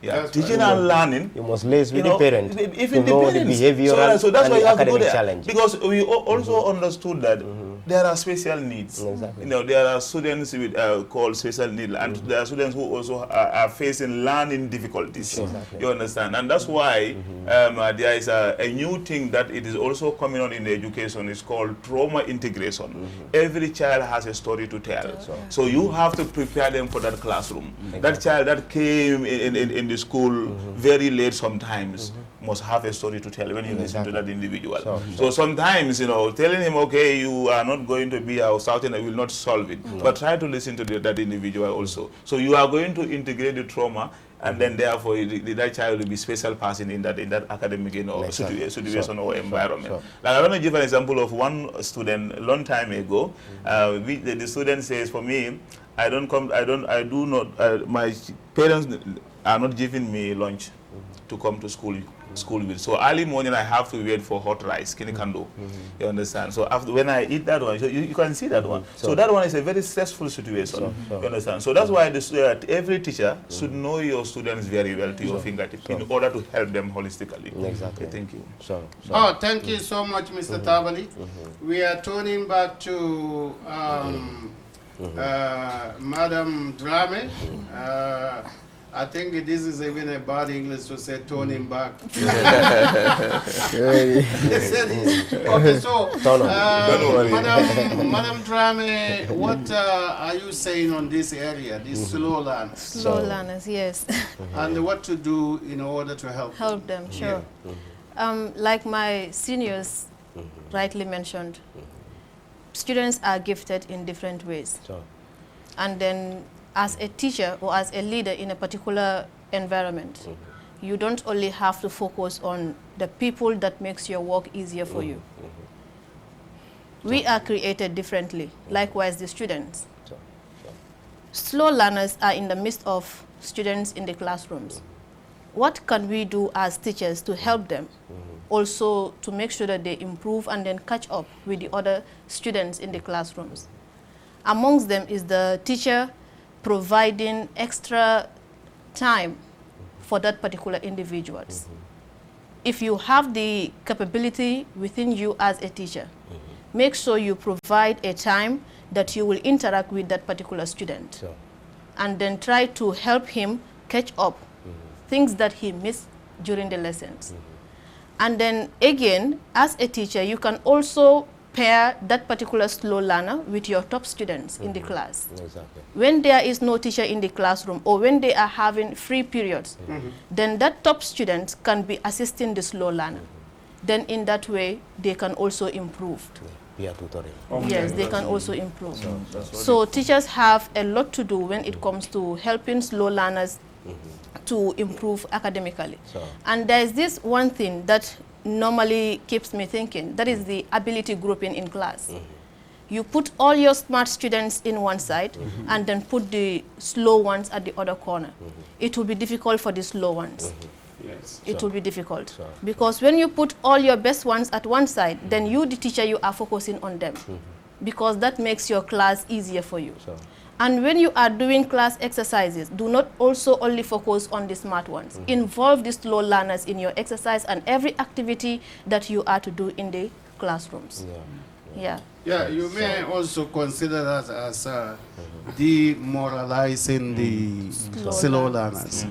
Yeah, That's teaching right. and learning. You must liaise with the parent Even to know the the parents. behavioral So that's and why the you have to go academic there. challenge. Because we also understood that there are special needs. Exactly. There are students with called special needs, and there are students who also are facing learning difficulties. Exactly. You understand, and that's why there is a new thing that it is also coming on in the education. It's called trauma integration. Every child has a story to tell, so you have to prepare them for that classroom. That child that came in the school very late sometimes must have a story to tell when you listen to that individual. So sometimes, telling him, okay, you are not going to be our Southern, I will not solve it. But try to listen to that individual also. So you are going to integrate the trauma, and then therefore that child will be special person in that academic situation or environment. Like I want to give an example of one student a long time ago. The student says, for me, my parents are not giving me lunch. to come to school with. So early morning I have to wait for hot rice, kinikando. You understand? So after when I eat that one, so you can see that one. So that one is a very stressful situation. You understand? So that's why every teacher should know your students very well to your fingertips in order to help them holistically. Exactly. Okay, thank you. Oh, thank you so much, Mr. Tabali. We are turning back to Madam Drame. I think this is even a bad English to say turn him back. Okay, so Madam Drame, what are you saying on this area, these slow learners? Slow learners, yes. And what to do in order to help them? Sure. Like my seniors rightly mentioned, students are gifted in different ways. And then as a teacher or as a leader in a particular environment, you don't only have to focus on the people that makes your work easier for you. We are created differently, likewise the students. Slow learners are in the midst of students in the classrooms. What can we do as teachers to help them? Also to make sure that they improve and then catch up with the other students in the classrooms. Amongst them is the teacher providing extra time for that particular individuals. If you have the capability within you as a teacher, make sure you provide a time that you will interact with that particular student. And then try to help him catch up things that he missed during the lessons. And then again, as a teacher, you can also pair that particular slow learner with your top students in the class. Exactly. When there is no teacher in the classroom or when they are having free periods, then that top student can be assisting the slow learner. Then in that way, they can also improve. Peer tutoring. Yes, they can also improve. So teachers have a lot to do when it comes to helping slow learners to improve academically. And there is this one thing that normally keeps me thinking, that is the ability grouping in class. You put all your smart students in one side and then put the slow ones at the other corner. It will be difficult for the slow ones. Yes. It will be difficult. Because when you put all your best ones at one side, then you, the teacher, you are focusing on them. Because that makes your class easier for you. And when you are doing class exercises, do not also only focus on the smart ones. Involve the slow learners in your exercise and every activity that you are to do in the classrooms. Yeah, you may also consider that as demoralizing the slow learners.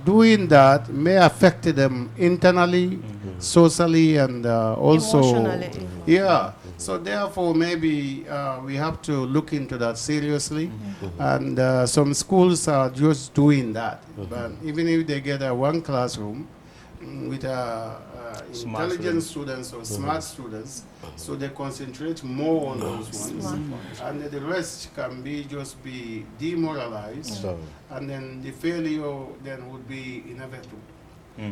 Doing that may affect them internally, socially, and also emotionally. Yeah. So therefore, maybe we have to look into that seriously. And some schools are just doing that. But even if they get one classroom with intelligent students or smart students, so they concentrate more on those ones. And the rest can just be demoralized. And then the failure then would be inevitable.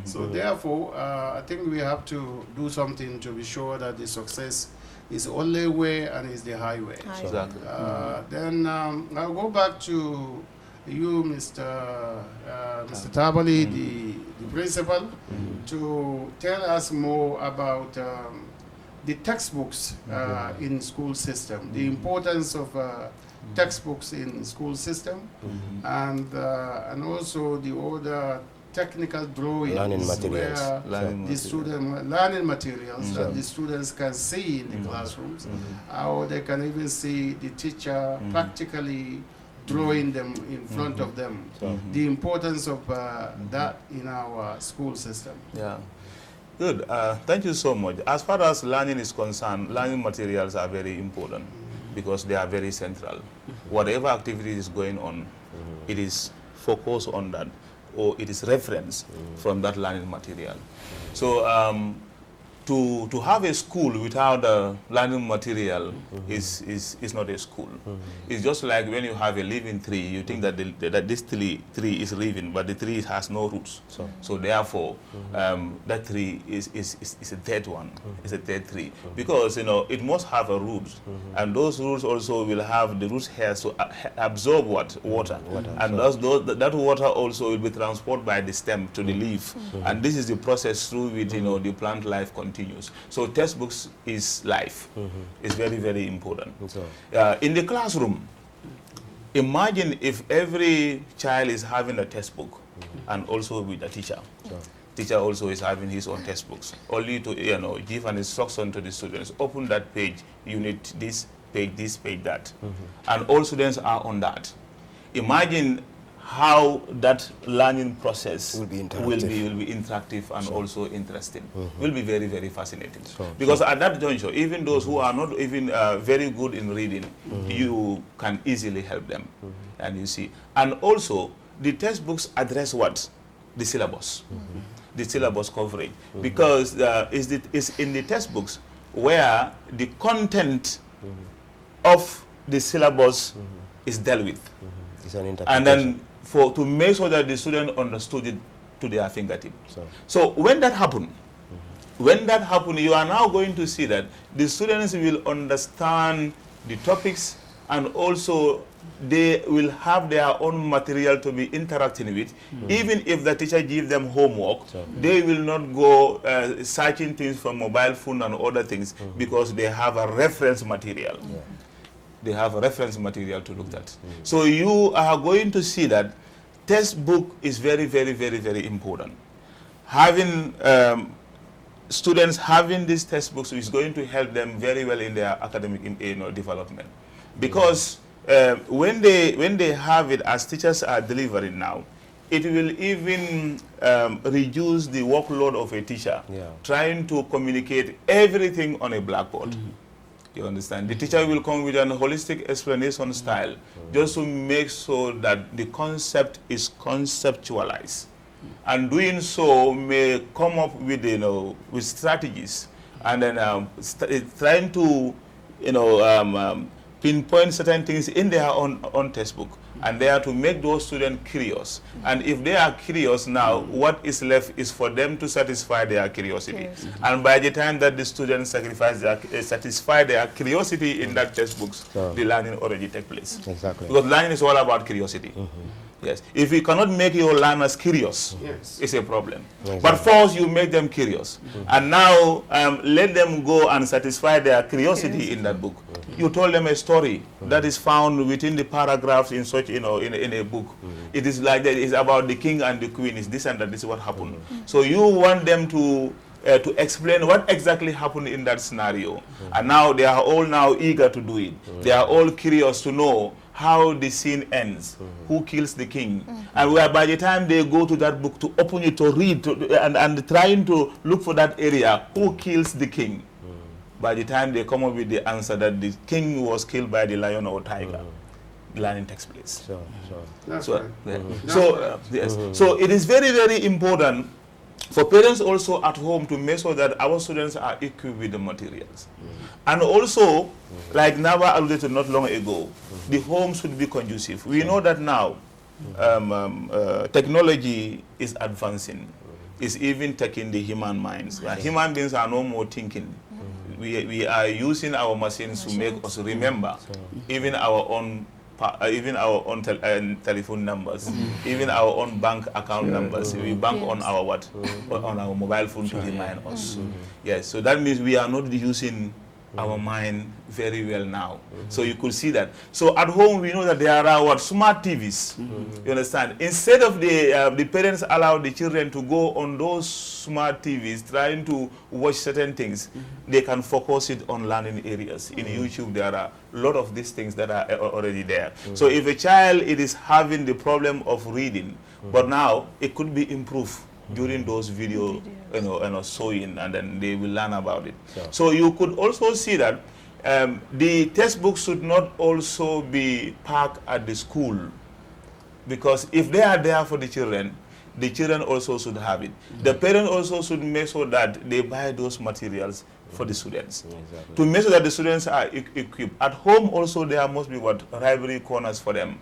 So therefore, I think we have to do something to be sure that the success is the only way and is the highway. Exactly. Then I'll go back to you, Mr. Tabali, the principal, to tell us more about the textbooks in school system, the importance of textbooks in school system, and also the other technical drawings, learning materials, learning materials that the students can see in the classrooms, or they can even see the teacher practically drawing them in front of them. The importance of that in our school system. Yeah. Good. Thank you so much. As far as learning is concerned, learning materials are very important because they are very central. Whatever activity is going on, it is focused on that, or it is referenced from that learning material. So to have a school without learning material is not a school. It's just like when you have a living tree, you think that that this tree is living, but the tree has no roots. So therefore, that tree is a dead one. It's a dead tree because it must have a root, and those roots also will have the root hairs to absorb water, and that water also will be transported by the stem to the leaf, and this is the process through which the plant life continues. So textbooks is life. It's very, very important. In the classroom, imagine if every child is having a textbook and also with a teacher. Teacher also is having his own textbooks, only to give an instruction to the students. Open that page, you need this page, that. And all students are on that. Imagine how that learning process will be interactive and also interesting. Will be very, very fascinating. Because at that juncture, even those who are not even very good in reading, you can easily help them. And you see. And also, the textbooks address what? The syllabus. The syllabus coverage. Because it's in the textbooks where the content of the syllabus is dealt with. It's an interpretation. And then to make sure that the student understood it to their fingertip. So when that happens, you are now going to see that the students will understand the topics, and also they will have their own material to be interacting with. Even if the teacher gives them homework, they will not go searching things from mobile phone and other things, because they have a reference material. They have a reference material to look at. So you are going to see that textbook is very, very, very, very important. Having students having these textbooks is going to help them very well in their academic development, because when they have it as teachers are delivering now, it will even reduce the workload of a teacher trying to communicate everything on a blackboard. You understand? The teacher will come with an holistic explanation style, just to make sure that the concept is conceptualized. And doing so may come up with with strategies, and then trying to pinpoint certain things in their own textbook, and they are to make those students curious. And if they are curious now, what is left is for them to satisfy their curiosity. And by the time that the students satisfy their curiosity in that textbooks, the learning already takes place. Exactly. Because learning is all about curiosity. Yes. If you cannot make your learners curious, it's a problem. But first you make them curious, and now let them go and satisfy their curiosity in that book. You told them a story that is found within the paragraphs in such in a book. It is like that. It's about the king and the queen. It's this and that. This is what happened. So you want them to explain what exactly happened in that scenario, and now they are all now eager to do it. They are all curious to know how the scene ends, who kills the king, and where by the time they go to that book to open it to read and trying to look for that area, who kills the king, by the time they come up with the answer that the king was killed by the lion or tiger, learning takes place. So it is very, very important for parents also at home to make sure that our students are equipped with the materials. And also, like Nava alluded to not long ago, the home should be conducive. We know that now technology is advancing. It's even taking the human minds. Human beings are no more thinking. We are using our machines to make us remember even our own telephone numbers, even our own bank account numbers. We bank on our on our mobile phone to remind us. Yes, so that means we are not using our mind very well now. So you could see that. So at home we know that there are smart TVs. You understand? Instead of the parents allow the children to go on those smart TVs trying to watch certain things, they can focus it on learning areas. In YouTube there are a lot of these things that are already there. So if a child is having the problem of reading, but now it could be improved during those video showing, and then they will learn about it. So you could also see that the textbooks should not also be parked at the school, because if they are there for the children, the children also should have it. The parent also should make sure that they buy those materials for the students. To make sure that the students are equipped. At home also there must be what library corners for them.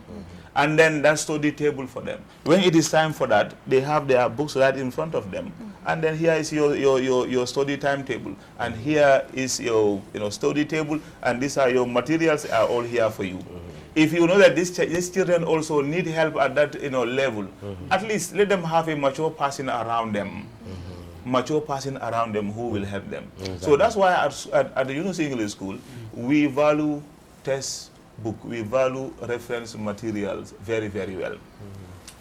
And then that study table for them. When it is time for that, they have their books right in front of them. And then here is your study timetable. And here is your study table. And these are your materials are all here for you. If you know that these children also need help at that level, at least let them have a mature person around them. Mature person around them who will help them. So that's why at the Yunus English School, we value test book, we value reference materials very, very well.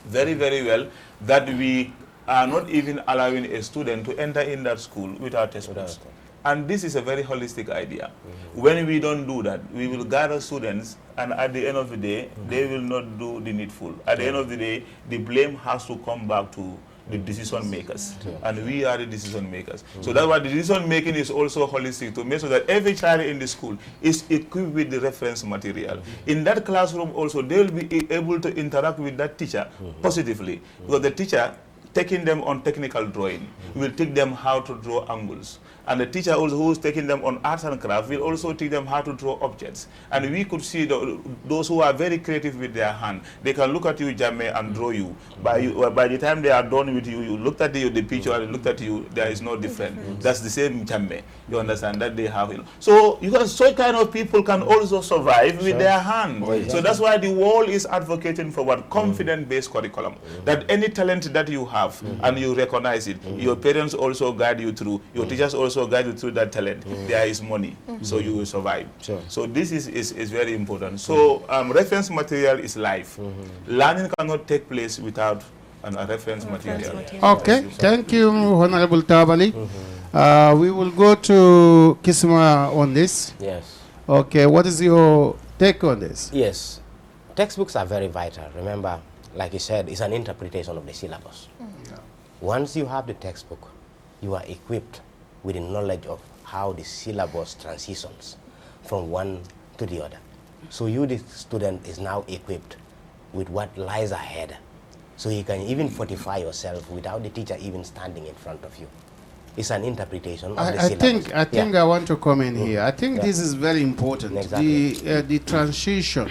Very, very well, that we are not even allowing a student to enter in that school without textbooks. And this is a very holistic idea. When we don't do that, we will gather students, and at the end of the day, they will not do the needful. At the end of the day, the blame has to come back to the decision makers, and we are the decision makers. So that's why the decision making is also holistic, to make sure that every child in the school is equipped with the reference material. In that classroom also, they will be able to interact with that teacher positively, because the teacher taking them on technical drawing will teach them how to draw angles. And the teacher also who is taking them on arts and craft will also teach them how to draw objects. And we could see those who are very creative with their hand. They can look at you, Jammeh, and draw you. By the time they are done with you, you looked at the picture and looked at you, there is no difference. That's the same Jammeh. You understand that they have. So so kind of people can also survive with their hand. So that's why the world is advocating for what confidence-based curriculum. That any talent that you have and you recognize it, your parents also guide you through, your teachers also guide you through that talent. There is money, so you will survive. So this is very important. So reference material is life. Learning cannot take place without a reference material. Okay, thank you, Honorable Tabali. We will go to Kisima on this. Yes. Okay, what is your take on this? Yes. Textbooks are very vital. Remember, like you said, it's an interpretation of the syllabus. Once you have the textbook, you are equipped with the knowledge of how the syllabus transitions from one to the other. So you, the student, is now equipped with what lies ahead. So you can even fortify yourself without the teacher even standing in front of you. It's an interpretation of the syllabus. I think I want to comment here. I think this is very important. Exactly. The transition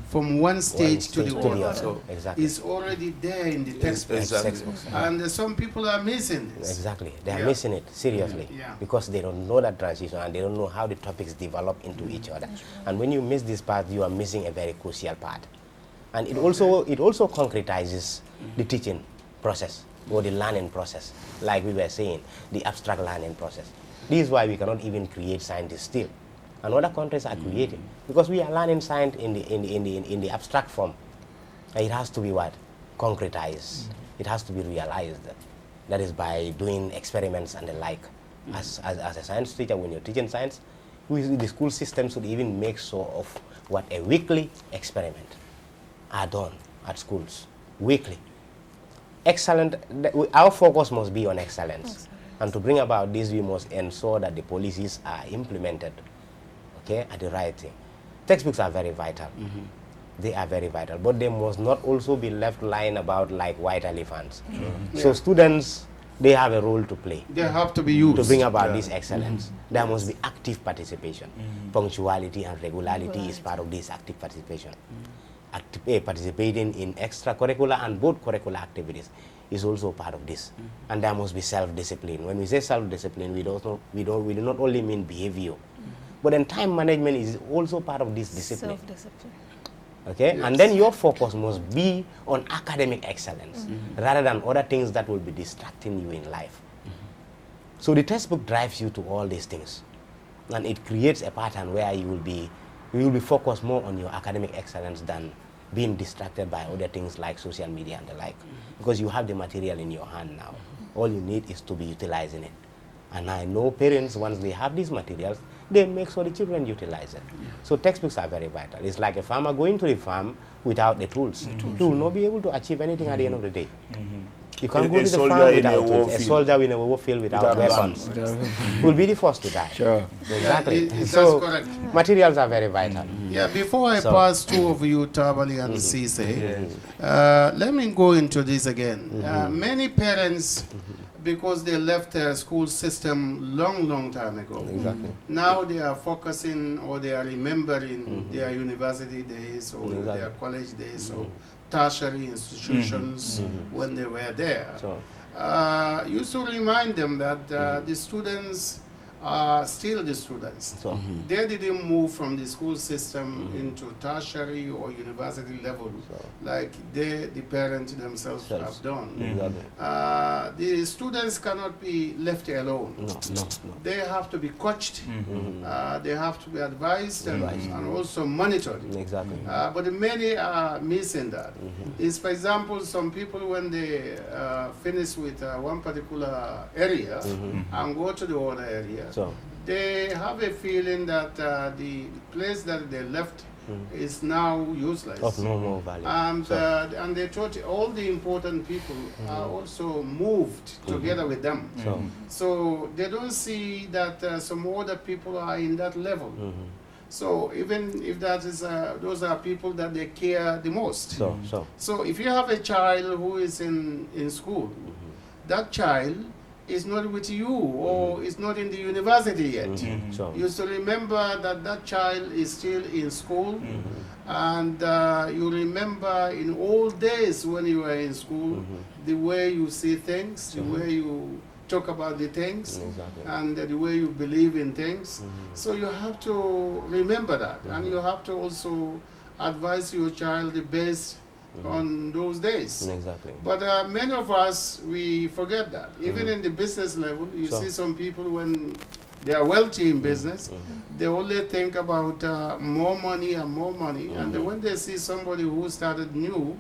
from one stage to the other is already there in the textbooks. And some people are missing this. Exactly. They are missing it seriously because they don't know that transition and they don't know how the topics develop into each other. And when you miss this part, you are missing a very crucial part. And it also concretizes the teaching process or the learning process, like we were saying, the abstract learning process. This is why we cannot even create scientists still. And other countries are creating, because we are learning science in the abstract form. And it has to be what? Concretized. It has to be realized. That is by doing experiments and the like. As a science teacher, when you're teaching science, the school system should even make sure of what a weekly experiment are done at schools, weekly. Excellent. Our focus must be on excellence. And to bring about this, we must ensure that the policies are implemented, at the right thing. Textbooks are very vital. They are very vital, but they must not also be left lying about like white elephants. So students, they have a role to play. They have to be used to bring about this excellence. There must be active participation. Punctuality and regularity is part of this active participation. Participating in extracurricular and both curricular activities is also part of this. And there must be self-discipline. When we say self-discipline, we do not only mean behavior, but then time management is also part of this discipline. Self-discipline. And then your focus must be on academic excellence rather than other things that will be distracting you in life. So the textbook drives you to all these things, and it creates a pattern where you will be focused more on your academic excellence than being distracted by other things like social media and the like, because you have the material in your hand now. All you need is to be utilizing it. And I know parents, once they have these materials, they make sure the children utilize it. So textbooks are very vital. It's like a farmer going to the farm without the tools. He will not be able to achieve anything at the end of the day. You can't go to the soldier farm in a without war it. A field. soldier in a war field without weapons will be the first to die. Sure. Exactly. That's So correct. materials are very vital. Yeah, before I So- pass two of you, Tabali and Cisse, let me go into this again. Many parents, because they left their school system long time ago, Exactly. now they are focusing or they are remembering their university days or their college days or tertiary institutions when they were there. So, You should remind them that the students are still the students. so They didn't move from the school system into tertiary or university level like the parents themselves have done. exactly. The students cannot be left alone. No. They have to be coached, they have to be advised and also monitored. Exactly. But many are missing that. Is, for example, some people when they finish with one particular area and go to the other area, So, they have a feeling that the place that they left is now useless. of no more value. And they thought all the important people are also moved together with them. So they don't see that some other people are in that level. So even if that is those are people that they care the most. So if you have a child who is in school, that child is not with you or is not in the university yet. So, You should remember that that child is still in school, and you remember in old days when you were in school, the way you see things, the way you talk about the things, and the way you believe in things. So you have to remember that, and you have to also advise your child the best on those days. exactly. But many of us, we forget that. Even in the business level, you see some people when they are wealthy in business, they only think about more money and more money. And then when they see somebody who started new,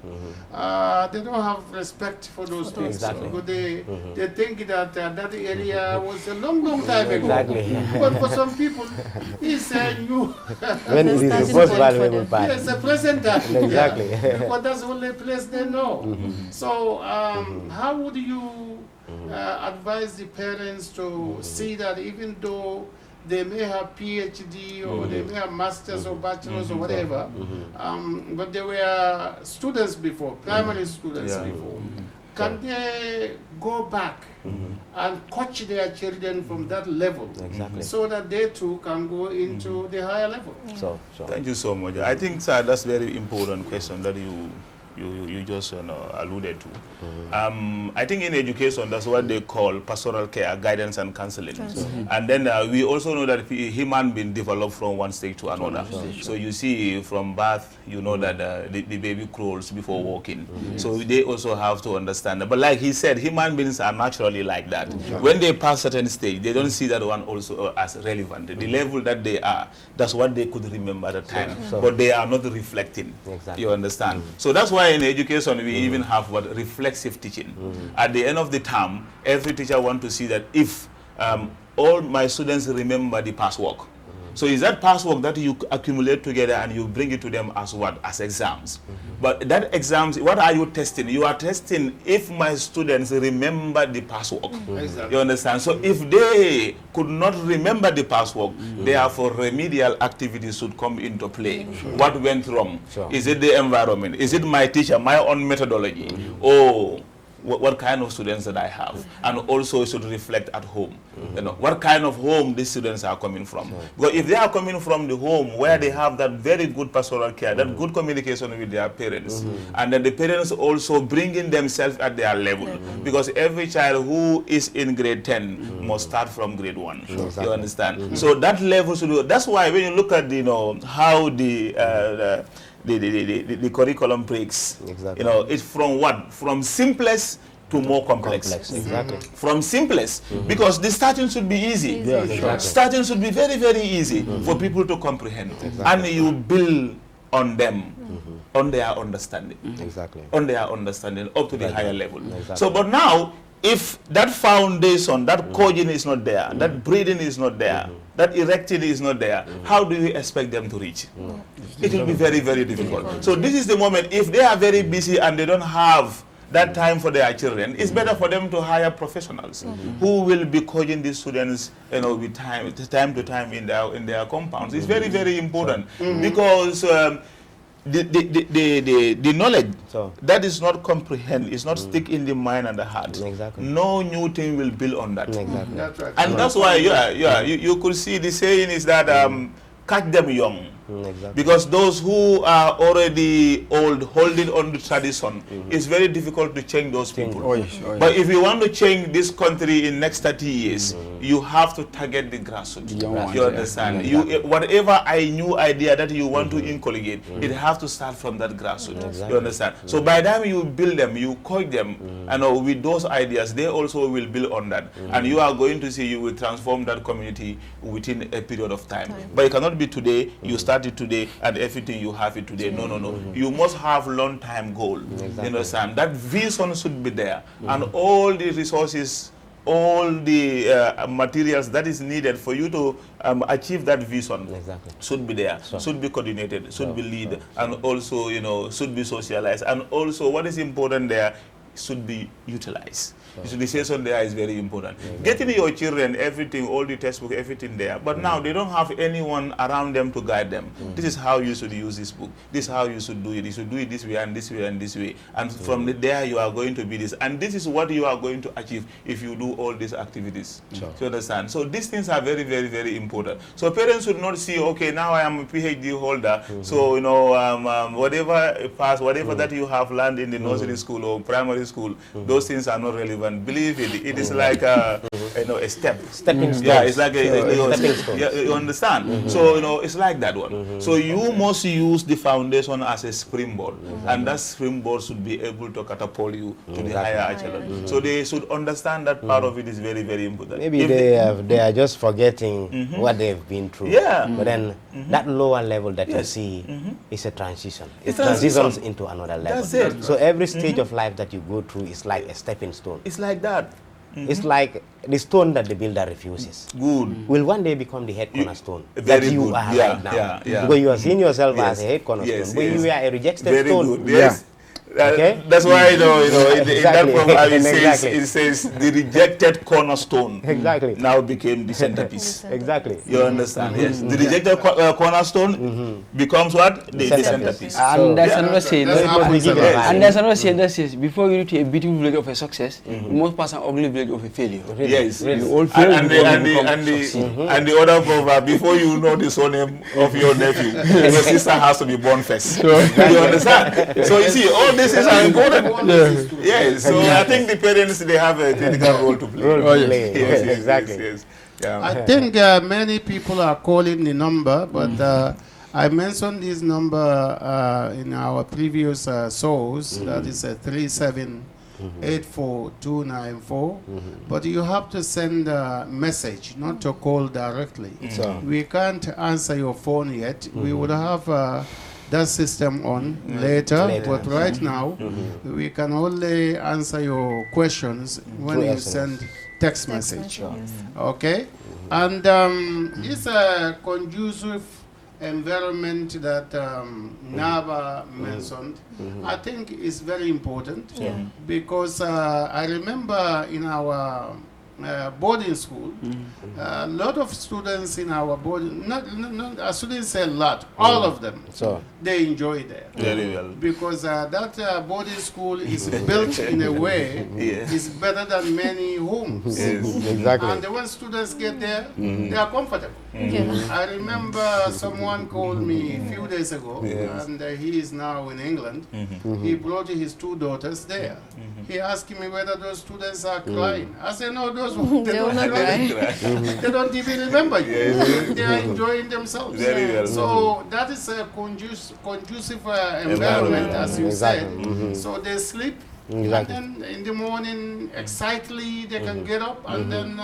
they don't have respect for those people. Exactly. Because they think that that area was a long time ago. Exactly. But for some people, it's new. When it is the Starting most point for valuable them. part. Yes, a present time. Exactly. Yeah. Because that's the only place they know. So, how would you advise the parents to see that even though they may have PhD or they may have masters or bachelors or whatever, but they were students before, primary students before. Can they go back and coach their children from that level so that they too can go into the higher level? So, Thank you so much. I think, sir, that's a very important question that you just alluded to. I think in education, that's what they call pastoral care, guidance and counseling. And then we also know that human being develop from one stage to another. So you see from birth, you know that the baby crawls before walking. So they also have to understand that. But like he said, human beings are naturally like that. When they pass certain stage, they don't see that one also as relevant. The level that they are, that's what they could remember at the time. But they are not reflecting. You understand? So that's why in education we even have what reflexive teaching. At the end of the term, every teacher wants to see that if all my students remember the past work. So is that past work that you accumulate together and you bring it to them as what? As exams. But that exams, what are you testing? You are testing if my students remember the past work. You understand? So if they could not remember the past work, therefore remedial activities should come into play. What went wrong? Is it the environment? Is it my teacher, my own methodology? Or what kind of students that I have, and also it should reflect at home. You know, what kind of home these students are coming from. Because if they are coming from the home where they have that very good pastoral care, that good communication with their parents, and then the parents also bringing themselves at their level, because every child who is in grade 10 must start from grade 1. You understand? So that level should be, that's why when you look at how the curriculum breaks. You know, it's from what? From simplest to more complex. From simplest, because the starting should be easy. Starting should be very, very easy for people to comprehend. And you build on them, on their understanding. On their understanding up to the higher level. So, but now, if that foundation, that coding is not there, that breathing is not there, that erecting is not there, how do you expect them to reach? It will be very, very difficult. So this is the moment, if they are very busy and they don't have that time for their children, it's better for them to hire professionals who will be coaching these students, with time to time in their compounds. It's very, very important because the knowledge that is not comprehend, is not stick in the mind and the heart. Exactly. No new thing will build on that. Exactly. That's right. And that's why, you could see the saying is that catch them young. Exactly. Because those who are already old, holding on to tradition, it's very difficult to change those people. Oh, yes, oh, yes. But if you want to change this country in next 30 years, you have to target the grassroots. Young ones, You understand? Whatever new idea that you want to inculcate, it has to start from that grassroots. Exactly. You understand? So by the time you build them, you coach them, and with those ideas, they also will build on that. And you are going to see you will transform that community within a period of time. But it cannot be today, you start it today, and everything you have it today. No. You must have long time goal. Exactly. You understand? That vision should be there, and all the resources, all the materials that is needed for you to achieve that vision should be there, should be coordinated, should be lead, and also should be socialized, and also what is important there should be utilized. Utilization there is very important. Getting your children everything, all the textbook, everything there, but now they don't have anyone around them to guide them. This is how you should use this book. This is how you should do it. You should do it this way and this way and this way. And from there you are going to be this. And this is what you are going to achieve if you do all these activities. You understand? So these things are very, very, very important. So parents should not see, okay, now I am a PhD holder, so whatever pass, whatever that you have learned in the nursery school or primary school, those things are not relevant. Believe it is like a step. Stepping stone. Yeah, it's like a stepping stone. you understand? So it's like that one. So you must use the foundation as a springboard, and that springboard should be able to catapult you to the higher echelon. So they should understand that part of it is very, very important. Maybe they are just forgetting what they've been through. Yeah. But then that lower level that you see is a transition. It It's transition. transitions into another level. That's it. So every stage of life that you go through is like a stepping stone. It's like that. It's like the stone that the builder refuses. Good. Will one day become the head cornerstone Very that you good. are right now. Yeah. Because you are seeing yourself Yes. as a head cornerstone, Yes, but yes. you are a rejected Very stone. good. Yes. Okay. That's why in that Exactly. proverb Exactly. it says the rejected cornerstone Exactly. now became the centerpiece. Exactly. You understand? Yes. The rejected cornerstone becomes what? The centerpiece. And there's another saying. That's how we give it. And there's another saying that says, before you reach a beautiful village of a success, you must pass an ugly village of a failure. Yes. You all fail And before you become the other proverb, before you know the surname of your nephew, your sister has to be born first. You understand? So you see, all these things are important. Yes. So I think the parents, they have a critical role to play. Yes, Exactly. yes. Yeah. I think many people are calling the number, but I mentioned this number in our previous shows. That is 3784294. But you have to send a message, not to call directly. We can't answer your phone yet. We would have that system on later, but right now we can only answer your questions when you send text message. Okay? And it's a conducive environment that Nava mentioned. I think is very important because I remember in our boarding school, a lot of students in our boarding, not I shouldn't say a lot, all of them, they enjoy there. Very well. Because that boarding school is built in a way is better than many homes. Exactly. And when students get there, they are comfortable. I remember someone called me a few days ago, and he is now in England. He brought his two daughters there. He asked me whether those students are crying. I said, no, those they don't cry. They don't even remember you. They are enjoying themselves. Very well. So that is a conducive environment, as you said. So they sleep. Exactly. And then in the morning, excitedly, they can get up and then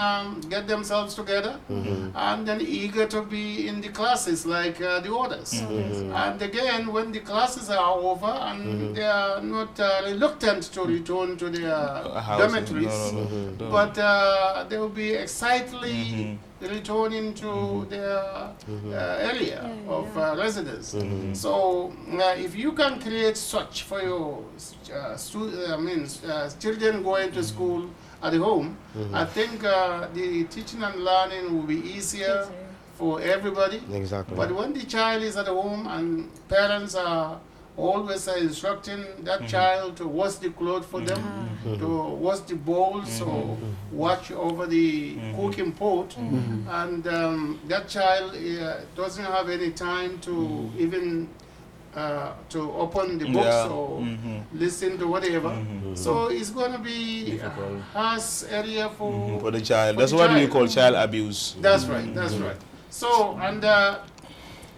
get themselves together and then eager to be in the classes like the others. And again, when the classes are over and they are not reluctant to return to their dormitories, but they will be excitedly returning to their area of residence. So if you can create such for your children going to school at home, I think the teaching and learning will be easier for everybody. Exactly. But when the child is at home and parents are always instructing that child to wash the clothes for them, to wash the bowls or watch over the cooking pot, and that child doesn't have any time to even to open the books or listen to whatever. So it's going to be a harsh area for the child. for That's the what we child. call child abuse. That's right, that's right. So, and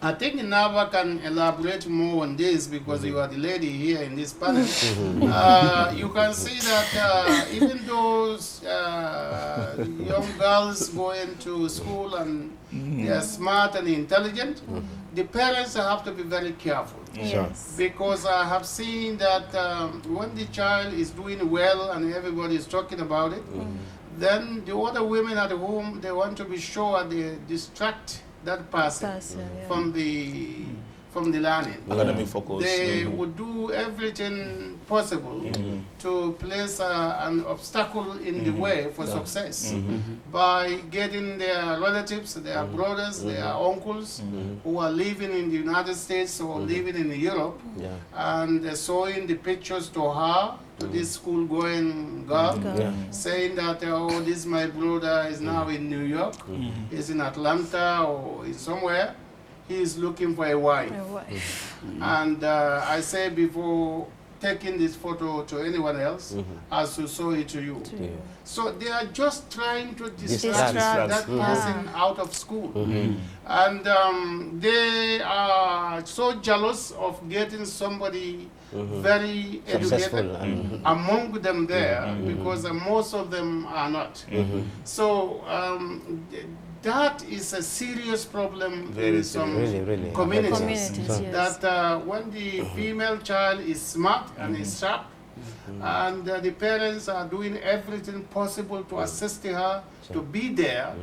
I think Nava can elaborate more on this because you are the lady here in this panel. You can see that even those young girls going to school and they are smart and intelligent, the parents have to be very careful. Yes. Because I have seen that when the child is doing well and everybody is talking about it, then the other women at home, they want to be sure they distract that person from the learning. Academic focus. They would do everything possible to place an obstacle in the way for success by getting their relatives, their brothers, their uncles who are living in the United States or living in Europe and showing the pictures to her, to this school-going girl, saying that, oh, this my brother is now in New York, he's in Atlanta or is somewhere. He is looking for a wife. And I say before taking this photo to anyone else, I should show it to you. So they are just trying to distract that person out of school. And they are so jealous of getting somebody very educated among them there because most of them are not. So that is a serious problem in some communities. That when the female child is smart and is sharp, and the parents are doing everything possible to assist her to be there,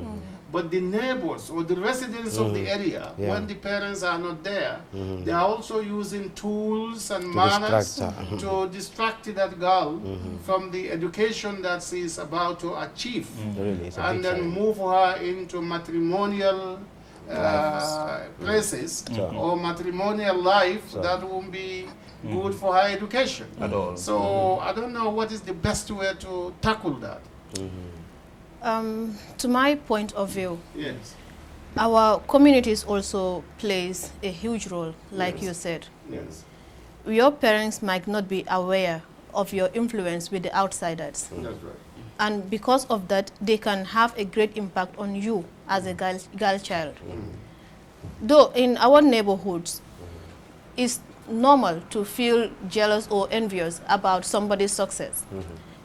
but the neighbors or the residents of the area, when the parents are not there, they are also using tools and manners to distract that girl from the education that she is about to achieve, and then move her into matrimonial places or matrimonial life that won't be good for her education at all. So I don't know what is the best way to tackle that. To my point of view, Yes. our communities also plays a huge role, like you said. Yes. Your parents might not be aware of your influence with the outsiders. That's right. And because of that, they can have a great impact on you as a girl child. Though in our neighborhoods, it's normal to feel jealous or envious about somebody's success.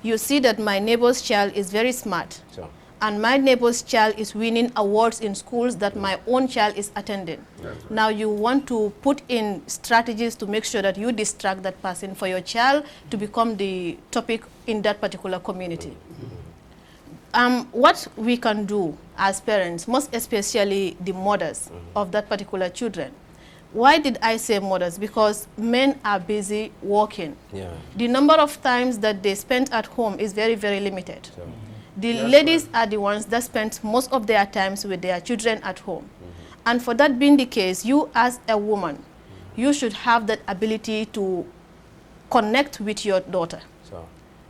You see that my neighbor's child is very smart, and my neighbor's child is winning awards in schools that my own child is attending. Right. Now you want to put in strategies to make sure that you distract that person for your child to become the topic in that particular community. What we can do as parents, most especially the mothers of that particular children. Why did I say mothers? Because men are busy working. The number of times that they spend at home is very, very limited. The ladies are the ones that spend most of their times with their children at home. And for that being the case, you as a woman, you should have that ability to connect with your daughter.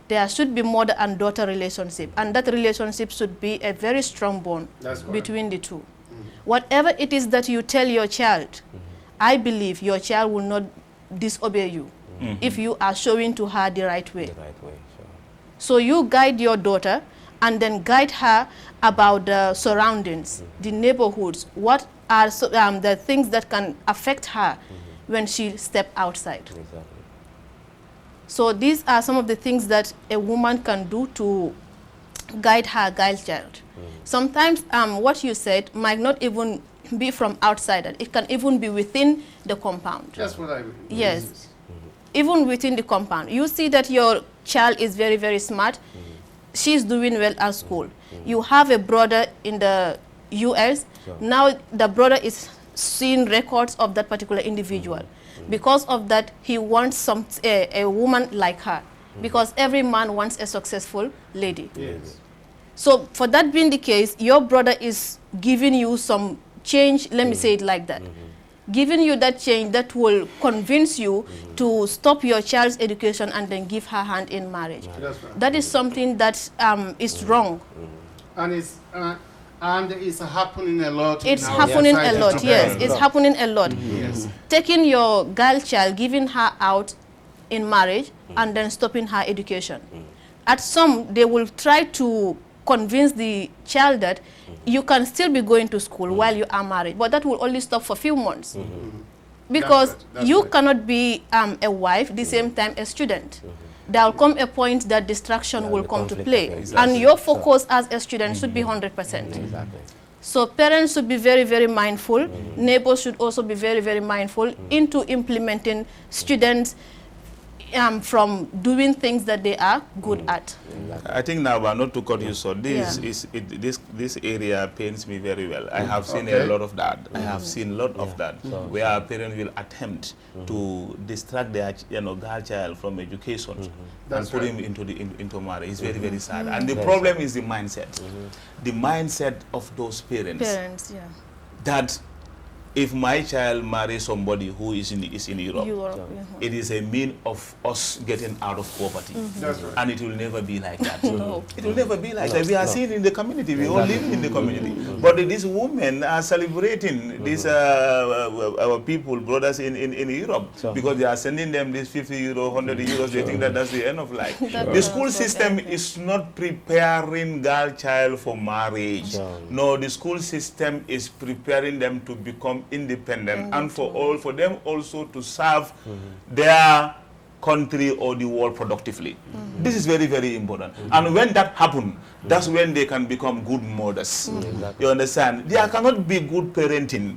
There should be mother and daughter relationship, and that relationship should be a very strong bond between the two. Whatever it is that you tell your child, I believe your child will not disobey you if you are showing to her the right way. So you guide your daughter and then guide her about the surroundings, the neighborhoods, what are the things that can affect her when she steps outside. So these are some of the things that a woman can do to guide her girl child. Sometimes what you said might not even be from outside. It can even be within the compound. That's what I mean. Yes. Even within the compound. You see that your child is very, very smart. She's doing well at school. You have a brother in the US. Now the brother is seeing records of that particular individual. Because of that, he wants a woman like her. because every man wants a successful lady. Yes. So for that being the case, your brother is giving you some change, let me say it like that, giving you that change that will convince you to stop your child's education and then give her hand in marriage. That's right. That is something that is wrong. And it's happening a lot. It's in our happening a society lot, today. yes, it's happening a lot. Yes. Taking your girl child, giving her out in marriage and then stopping her education. At some, they will try to convince the child that you can still be going to school while you are married, but that will only stop for a few months. Because That's you right. cannot be a wife the same time a student. There will come a point that distraction will the come to conflict play. of interest. And your focus as a student should be 100%. Exactly. So parents should be very, very mindful. Neighbors should also be very, very mindful into implementing students from doing things that they are good at. I think now, but not to cut you short, this Yeah. this area pains me very well. I have seen a Okay. lot of that. I have seen a lot of that, where our parents will attempt to distract their girl child from education That's and put right. him into marriage. It's very, very sad. And the problem is the mindset. The mindset of those parents Parents, yeah. that if my child marries somebody who is in Europe, it is a mean of us getting out of poverty. That's right. And it will never be like that. No. It will never be like that. We are seeing in the community. We all live in the community. But these women are celebrating these our people, brothers in Europe, because they are sending them this 50 euro, 100 euros. They think that that's the end of life. The school system is not preparing girl child for marriage. No, the school system is preparing them to become independent and for them also to serve their country or the world productively. This is very, very important. And when that happens, that's when they can become good mothers. You understand? There cannot be good parenting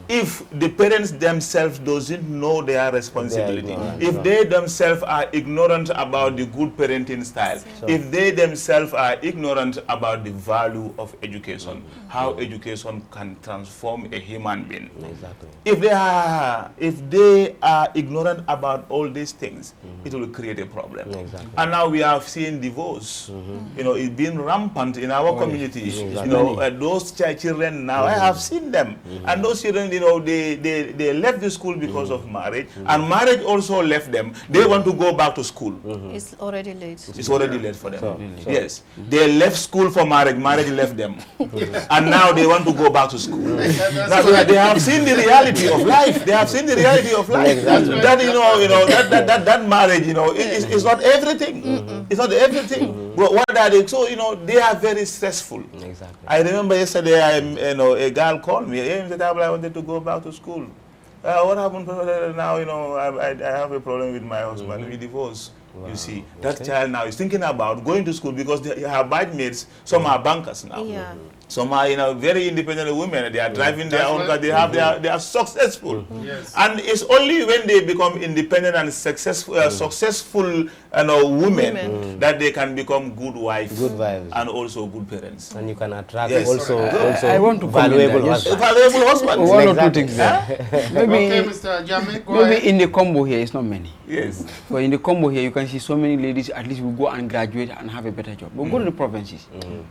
if the parents themselves doesn't know their responsibility. If they themselves are ignorant about the good parenting style, if they themselves are ignorant about the value of education, how education can transform a human being. Exactly. If they are ignorant about all these things, it will create a problem. Exactly. And now we have seen divorce. You know, it's been rampant in our community. You know, those children now, I have seen them. And those children, you know, they left the school because of marriage, and marriage also left them. They want to go back to school. It's already late. It's already late for them. Yes, they left school for marriage. Marriage left them, and now they want to go back to school. That's why they have seen the reality of life. They have seen the reality of life. Exactly. That marriage, you know, it's not everything. It's not everything. But what are they? So, you know, they are very stressful. Exactly. I remember yesterday, a girl called me. Hey, Mr. Tabla, I wanted to go back to school. What happened now? You know, I have a problem with my husband. We divorced. Wow. You see, that child now is thinking about going to school because her batchmates, some are bankers now. Yeah. Some are, you know, very independent women. They are driving their own car. They are successful. Yes. And it's only when they become independent and successful, women that they can become good wives, Good wives. and also good parents. And you can attract Yes. also I want to comment valuable there, yes. husbands. Valuable husbands. One or two Exactly. things there. Maybe, Okay, Mr. Jame, go ahead. maybe in the combo here, it's not many. Yes. But in the combo here, you can see so many ladies at least will go and graduate and have a better job. But go to the provinces.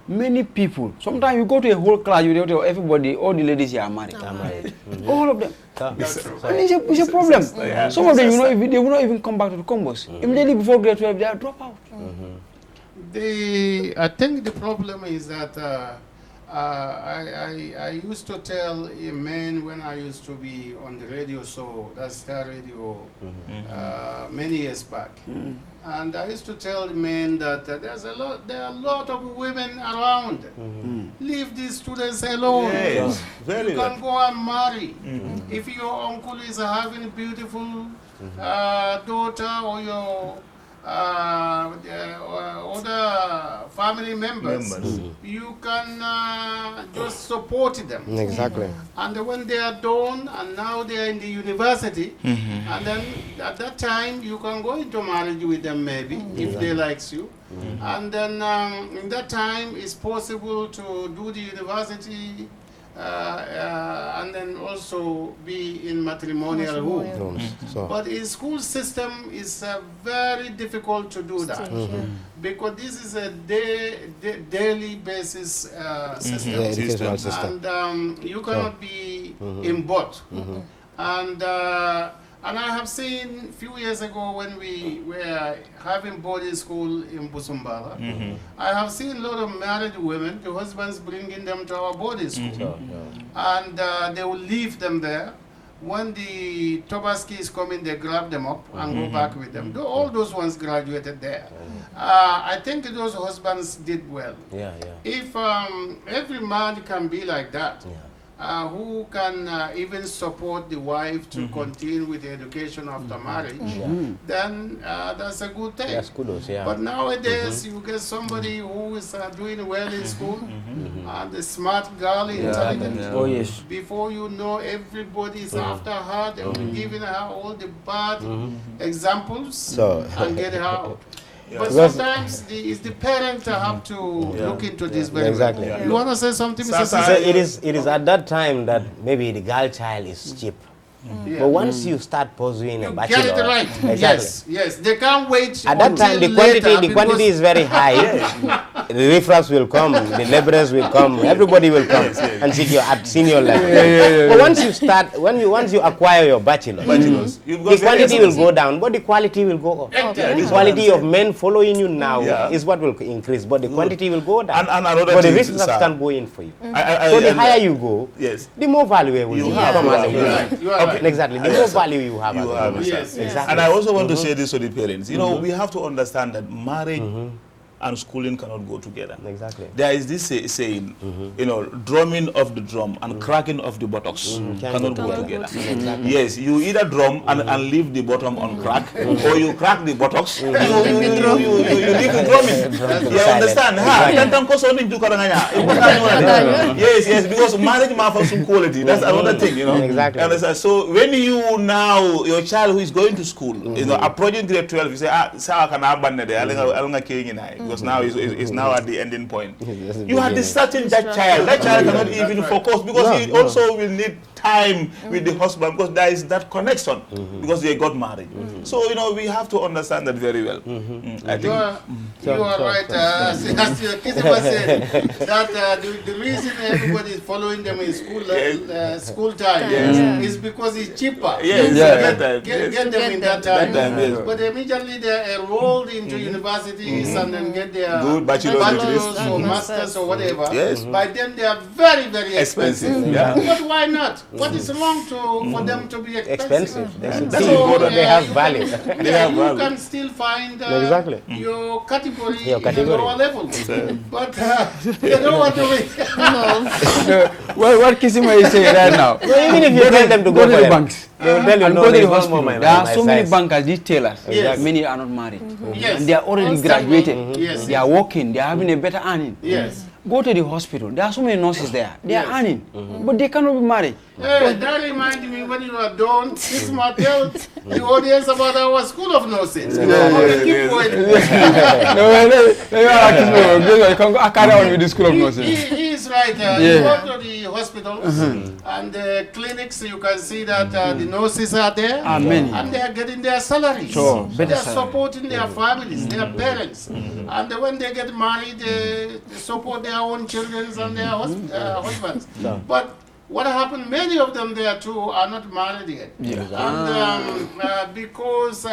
Many people, sometimes you go to a whole class, you know, everybody, all the ladies here are married. Are married. All of them. That's true. And it's a problem. Some of them, you know, they will not even come back to the combos. Immediately before grade 12, they are drop out. I think the problem is that I used to tell a man when I used to be on the radio show, that's Star Radio, many years back. And I used to tell the men that there are a lot of women around. Leave these students alone. Yes. Very You well. can go and marry. If your uncle is having a beautiful daughter or your other family members, you can just support them. Exactly. And when they are done, and now they are in the university, and then at that time you can go into marriage with them maybe, if they likes you. And then in that time it's possible to do the university and then also be in matrimonial homes. So, But in school system, it's very difficult to do that because this is a daily basis system. the educational system. And you cannot be in both. And I have seen a few years ago when we were having boarding school in Busumbala, I have seen a lot of married women, the husbands bringing them to our boarding school. And they will leave them there. When the Tobaskis come in, they grab them up and go back with them. All those ones graduated there. I think those husbands did well. If every man can be like that, who can even support the wife to continue with the education after marriage, then that's a good thing. Yes, kudos, But nowadays, you get somebody who is doing well in school, and a smart girl, intelligent. Oh, yes. Before you know, everybody is after her. They will be giving her all the bad examples and get her out. But sometimes it's the parents that have to look into this very well. You want to say something, Mr. So it is at that time that maybe the girl child is cheap. But once you start pursuing a bachelor, get it right. Exactly. Yes, they can't wait. At that time, the quantity is very high. The riffraffs will come, the laborers will come, everybody will come and sit at senior level. But once you start, once you acquire your bachelor, the quantity will go down, but the quality will go up. The quality of men following you now is what will increase, but the quantity will go down. And but the riffraffs can go in for you. So the higher you go, the more valuable you come as a woman. Exactly. The more value you have. Exactly. And I also want to say this to the parents. You know, we have to understand that marriage and schooling cannot go together. Exactly. There is this saying, you know, drumming of the drum and cracking of the buttocks cannot go together. Yes, you either drum and leave the bottom on crack, or you crack the buttocks, you leave the drumming. You understand? Yes, because marriage matters some quality. That's another thing, you know. Exactly. Understand? So when you now, your child who is going to school, you know, approaching grade 12, you say, because now is now at the ending point. You are distracting that child. That child cannot even focus because he also will need time with the husband because there is that connection because they got married. So you know we have to understand that very well. I think you are right. As Kisima said, that the reason everybody is following them in school time is because it's cheaper. Get them in that time. But immediately they are enrolled into universities and then get their good bachelor's or master's or whatever. By then they are very, very expensive. But why not? What is wrong for them to be expensive? They have value. You can still find your category in the lower level. But they don't want to wait. What Kisima is saying right now? Even if you tell them to go to the banks, they will tell you no, there are so many bankers, these tailors, many are not married. And they are already graduated. They are working, they are having a better earning. Go to the hospital. There are so many nurses there. They are earning, but they cannot be married. That reminds me when you are done, this might tell the audience about our school of nursing. I carry on with the school of nursing. He is right. You go to the hospitals and the clinics, you can see that the nurses are there. And they are getting their salaries. They are supporting their families, their parents. And when they get married, they support their own children and their husbands. But what happened, many of them there too are not married yet. And because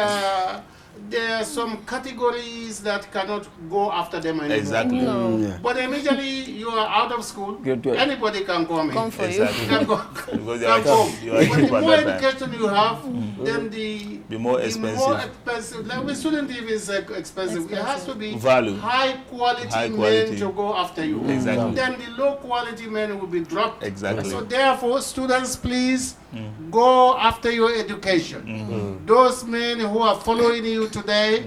there are some categories that cannot go after them anymore. Exactly. But immediately you are out of school, anybody can come in. Come for you. Can go. But the more education you have, then the more expensive. Like we shouldn't even say expensive. It has to be high quality men to go after you. Exactly. Then the low quality men will be dropped. Exactly. So therefore, students, please go after your education. Those men who are following you today,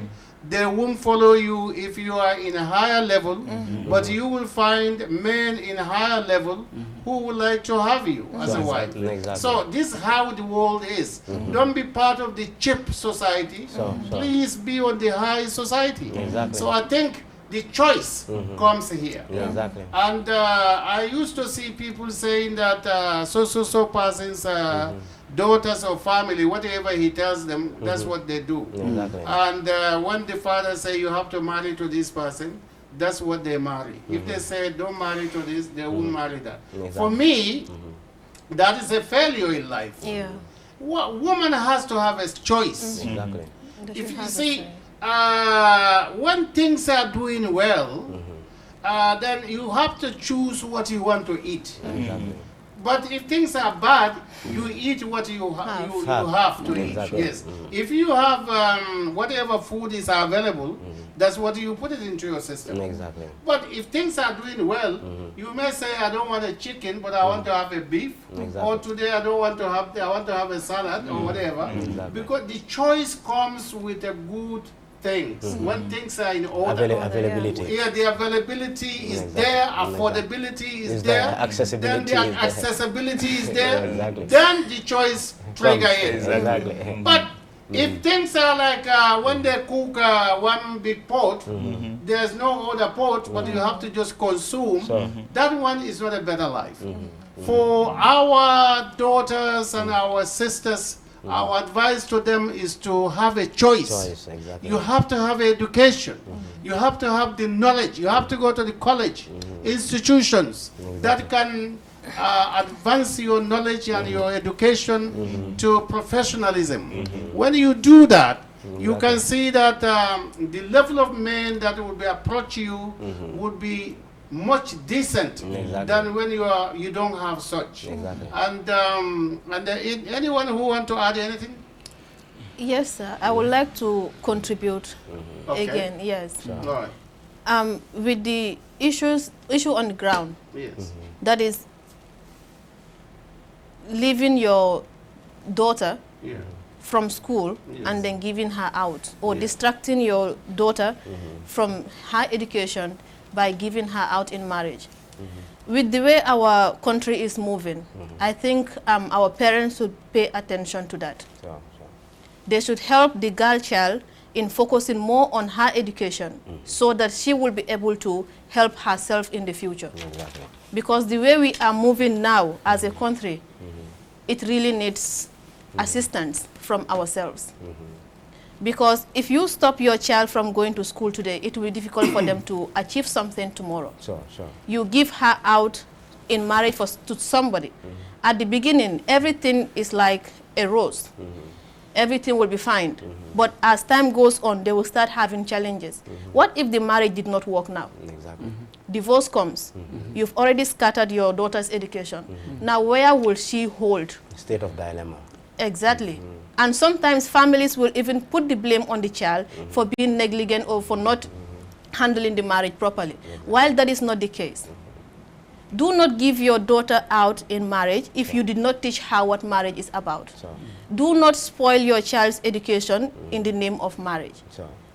they won't follow you if you are in a higher level, but you will find men in higher level who would like to have you as a wife. So this is how the world is. Don't be part of the cheap society. Please be on the high society. So I think the choice comes here. Yeah, exactly. And I used to see people saying that so person's daughters or family, whatever he tells them, that's what they do. Exactly. And when the father say you have to marry to this person, that's what they marry. If they say don't marry to this, they won't marry that. Exactly. For me, that is a failure in life. Yeah. Woman has to have a choice. Exactly. They If should you have a see, choice. when things are doing well, then you have to choose what you want to eat. Exactly. But if things are bad, you eat what you have to Exactly. eat. Yes. If you have whatever food is available, that's what you put it into your system. Exactly. But if things are doing well, you may say, I don't want a chicken, but I want to have a beef. Exactly. Or today I don't want to have, I want to have a salad or whatever. Exactly. Because the choice comes with a good things. When things are in order. Availability. Yeah, the availability is Exactly. there, affordability is Is there, there, accessibility then is the there. accessibility is there, Exactly. then the choice trigger is. Exactly. But if things are like when they cook one big pot, there's no other pot, but you have to just consume, that one is not a better life. For our daughters and our sisters, our advice to them is to have a choice. Exactly. You have to have education. You have to have the knowledge. You have to go to the college, institutions that can advance your knowledge and your education to professionalism. When you do that, you can see that the level of men that will be approach you would be much decent than when you don't have such. Exactly. And anyone who want to add anything? Yes, sir. I would like to contribute Okay. again. Yes. All right. With the issue on the ground, Yes. that is leaving your daughter Yeah. from school Yes. and then giving her out, or distracting your daughter from her education by giving her out in marriage. With the way our country is moving, I think our parents should pay attention to that. They should help the girl child in focusing more on her education so that she will be able to help herself in the future. Exactly. Because the way we are moving now as a country, it really needs assistance from ourselves. Because if you stop your child from going to school today, it will be difficult for them to achieve something tomorrow. Sure. You give her out in marriage to somebody. At the beginning, everything is like a rose. Everything will be fine. But as time goes on, they will start having challenges. What if the marriage did not work now? Exactly. Divorce comes. You've already scattered your daughter's education. Now, where will she hold? State of dilemma. Exactly. And sometimes families will even put the blame on the child for being negligent or for not handling the marriage properly, while that is not the case. Do not give your daughter out in marriage if you did not teach her what marriage is about. Do not spoil your child's education in the name of marriage.